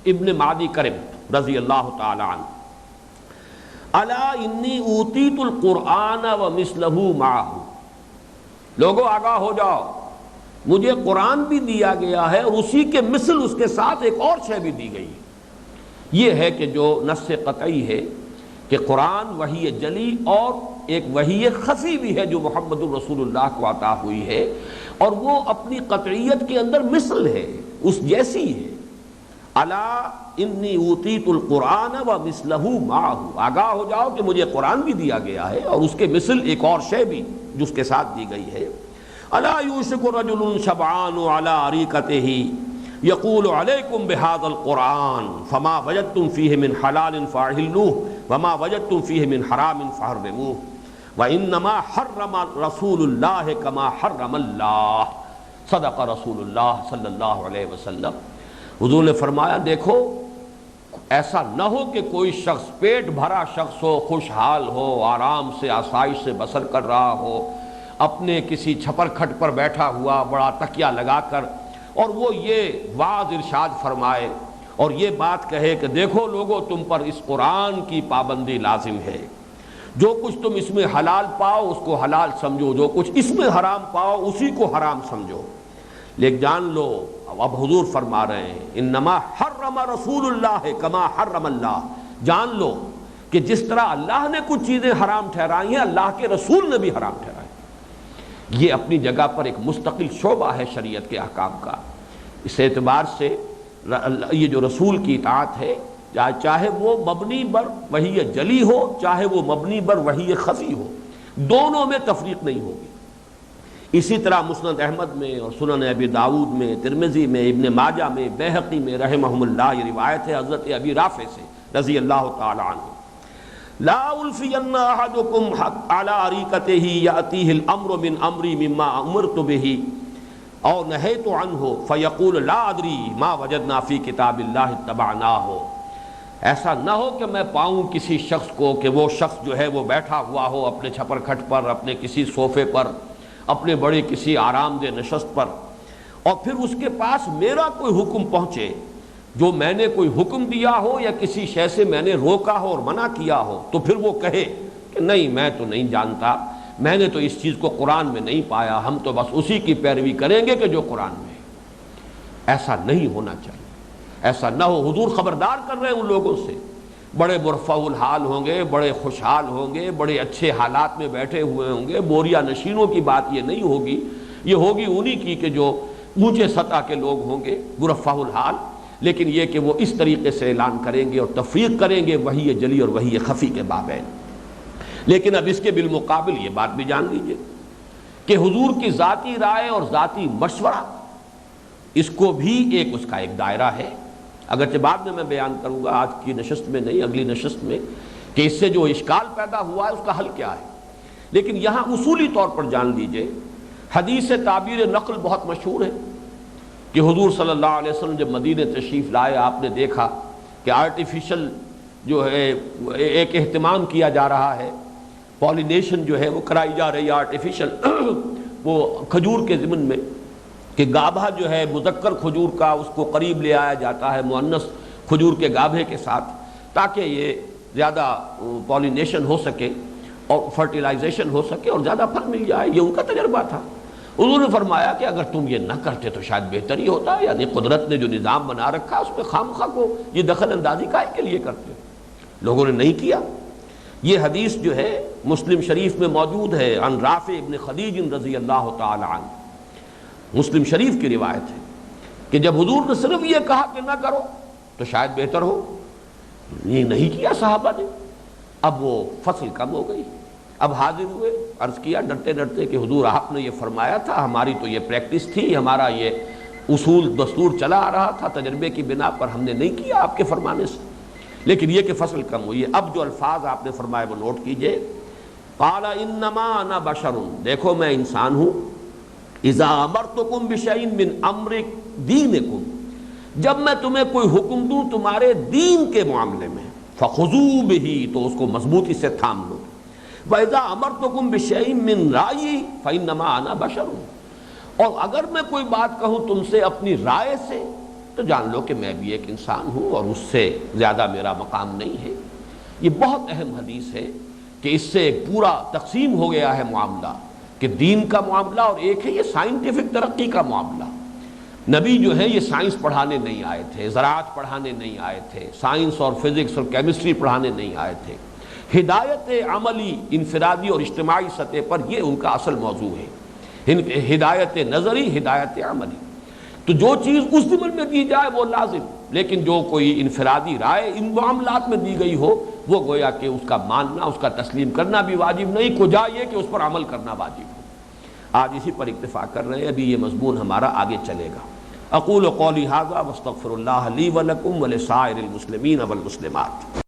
ابن معدی کرب رضی اللہ تعالی عنہ، الا انی اوتیت القرآن ومثلہ معہ، لوگوں آگاہ ہو جاؤ، مجھے قرآن بھی دیا گیا ہے اور اسی کے مثل اس کے ساتھ ایک اور شے بھی دی گئی ہے۔ یہ ہے کہ جو نص قطعی ہے کہ قرآن وحی جلی اور ایک وحی خفی بھی ہے جو محمد الرسول اللہ کو عطا ہوئی ہے، اور وہ اپنی قطعیت کے اندر مثل ہے، اس جیسی ہے۔ الا انی اوتیت القرآن ومثلہ معہ، آگاہ ہو جاؤ کہ مجھے قرآن بھی دیا گیا ہے اور اس کے مثل ایک اور شے بھی جو اس کے ساتھ دی گئی ہے۔ الا یوشک رجل شبعان علی اریکتہ یقول علیکم بہذا القرآن فما وجدتم فیہ من حلال فاحلوہ وما وجدتم فیہ من حرام فحرموہ وانما حرم رسول اللہ کما حرم اللہ، صدق رسول اللہ صلی اللہ علیہ وسلم۔ حضور نے فرمایا دیکھو، ایسا نہ ہو کہ کوئی شخص پیٹ بھرا شخص ہو، خوشحال ہو، آرام سے آسائش سے بسر کر رہا ہو، اپنے کسی چھپر کھٹ پر بیٹھا ہوا بڑا تکیہ لگا کر، اور وہ یہ وعظ ارشاد فرمائے اور یہ بات کہے کہ دیکھو لوگو تم پر اس قرآن کی پابندی لازم ہے، جو کچھ تم اس میں حلال پاؤ اس کو حلال سمجھو، جو کچھ اس میں حرام پاؤ اسی کو حرام سمجھو۔ لیکن جان لو، اب حضور فرما رہے ہیں انما حرم رسول اللہ کما حرم اللہ، جان لو کہ جس طرح اللہ نے کچھ چیزیں حرام ٹھہرائی ہیں اللہ کے رسول نے بھی حرام ٹھہرائی۔ یہ اپنی جگہ پر ایک مستقل شعبہ ہے شریعت کے احکام کا۔ اس اعتبار سے یہ جو رسول کی اطاعت ہے، چاہے وہ مبنی بر وحی جلی ہو چاہے وہ مبنی بر وحی خفی ہو، دونوں میں تفریق نہیں ہوگی۔ اسی طرح مسند احمد میں اور سنن ابی داؤد میں، ترمذی میں، ابن ماجہ میں، بیہقی میں رحمہم اللہ، یہ روایت ہے حضرت ابی رافع سے رضی اللہ تعالی عنہ، لا الفین احدکم علی اریکتہ یاتیہ الامر من امری مما امرت بہ او نہیت عنہ فیقول لا ادری ما وجدنا فی کتاب اللہ اتبعناہ۔ ایسا نہ ہو کہ میں پاؤں کسی شخص کو کہ وہ شخص جو ہے وہ بیٹھا ہوا ہو اپنے چھپر کھٹ پر، اپنے کسی صوفے پر، اپنے بڑے کسی آرام دہ نشست پر، اور پھر اس کے پاس میرا کوئی حکم پہنچے جو میں نے کوئی حکم دیا ہو یا کسی شے سے میں نے روکا ہو اور منع کیا ہو، تو پھر وہ کہے کہ نہیں میں تو نہیں جانتا، میں نے تو اس چیز کو قرآن میں نہیں پایا، ہم تو بس اسی کی پیروی کریں گے کہ جو قرآن میں ہے۔ ایسا نہیں ہونا چاہیے، ایسا نہ ہو۔ حضور خبردار کر رہے ہیں ان لوگوں سے، بڑے مرفع الحال ہوں گے، بڑے خوشحال ہوں گے، بڑے اچھے حالات میں بیٹھے ہوئے ہوں گے، بوریا نشینوں کی بات یہ نہیں ہوگی، یہ ہوگی انہی کی کہ جو اونچے سطح کے لوگ ہوں گے مرفع الحال، لیکن یہ کہ وہ اس طریقے سے اعلان کریں گے اور تفریق کریں گے وحی جلی اور وحی خفی کے بابین۔ لیکن اب اس کے بالمقابل یہ بات بھی جان لیجئے کہ حضور کی ذاتی رائے اور ذاتی مشورہ، اس کو بھی اس کا ایک دائرہ ہے، اگرچہ بعد میں بیان کروں گا، آج کی نشست میں نہیں اگلی نشست میں، کہ اس سے جو اشکال پیدا ہوا ہے اس کا حل کیا ہے۔ لیکن یہاں اصولی طور پر جان لیجئے، حدیث تعبیر نقل بہت مشہور ہے کہ حضور صلی اللہ علیہ وسلم جب مدینہ تشریف لائے، آپ نے دیکھا کہ آرٹیفیشل جو ہے ایک اہتمام کیا جا رہا ہے، پالینیشن جو ہے وہ کرائی جا رہی ہے آرٹیفیشل، وہ کھجور کے ضمن میں، کہ گابھا جو ہے مذکر کھجور کا اس کو قریب لے آیا جاتا ہے مؤنث کھجور کے گابھے کے ساتھ، تاکہ یہ زیادہ پالینیشن ہو سکے اور فرٹیلائزیشن ہو سکے اور زیادہ پھل مل جائے۔ یہ ان کا تجربہ تھا۔ انہوں نے فرمایا کہ اگر تم یہ نہ کرتے تو شاید بہتر ہی ہوتا، یعنی قدرت نے جو نظام بنا رکھا اس میں خامخواہ کو یہ دخل اندازی کائے کے لیے کرتے؟ لوگوں نے نہیں کیا۔ یہ حدیث جو ہے مسلم شریف میں موجود ہے، عن رافع ابن خدیج رضی اللہ تعالی عنہ، مسلم شریف کی روایت ہے کہ جب حضور نے صرف یہ کہا کہ نہ کرو تو شاید بہتر ہو، یہ نہیں کیا صحابہ نے، اب وہ فصل کم ہو گئی۔ اب حاضر ہوئے، عرض کیا ڈرتے ڈرتے کہ حضور آپ نے یہ فرمایا تھا، ہماری تو یہ پریکٹس تھی، ہمارا یہ اصول دستور چلا آ رہا تھا، تجربے کی بنا پر ہم نے نہیں کیا آپ کے فرمانے سے، لیکن یہ کہ فصل کم ہوئی ہے۔ اب جو الفاظ آپ نے فرمائے وہ نوٹ کیجئے، قال انما انا بشر، دیکھو میں انسان ہوں، اذا امرتکم بشیء من امر دینکم، جب میں تمہیں کوئی حکم دوں تمہارے دین کے معاملے میں، فخذوا بہ، تو اس کو مضبوطی سے تھام لو، وَإِذَا أَمَرْتُكُمْ بِشَيْءٍ مِّن رَأْيِي فَإِنَّمَا أَنَا بَشَرٌ، اور اگر میں کوئی بات کہوں تم سے اپنی رائے سے تو جان لو کہ میں بھی ایک انسان ہوں اور اس سے زیادہ میرا مقام نہیں ہے۔ یہ بہت اہم حدیث ہے کہ اس سے پورا تقسیم ہو گیا ہے معاملہ، کہ دین کا معاملہ اور ایک ہے یہ سائنٹیفک ترقی کا معاملہ۔ نبی جو ہے یہ سائنس پڑھانے نہیں آئے تھے، زراعت پڑھانے نہیں آئے تھے، سائنس اور فزکس اور کیمسٹری پڑھانے نہیں آئے تھے۔ ہدایت عملی انفرادی اور اجتماعی سطح پر یہ ان کا اصل موضوع ہے، ہدایت نظری، ہدایت عملی۔ تو جو چیز اس ضمن میں دی جائے وہ لازم، لیکن جو کوئی انفرادی رائے ان معاملات میں دی گئی ہو وہ گویا کہ اس کا ماننا، اس کا تسلیم کرنا بھی واجب نہیں، کجا یہ کہ اس پر عمل کرنا واجب ہو۔ آج اسی پر اکتفا کر رہے ہیں، ابھی یہ مضمون ہمارا آگے چلے گا۔ اقول قولی ھذا واستغفر اللہ لی ولکم ولسائر المسلمین والمسلمات۔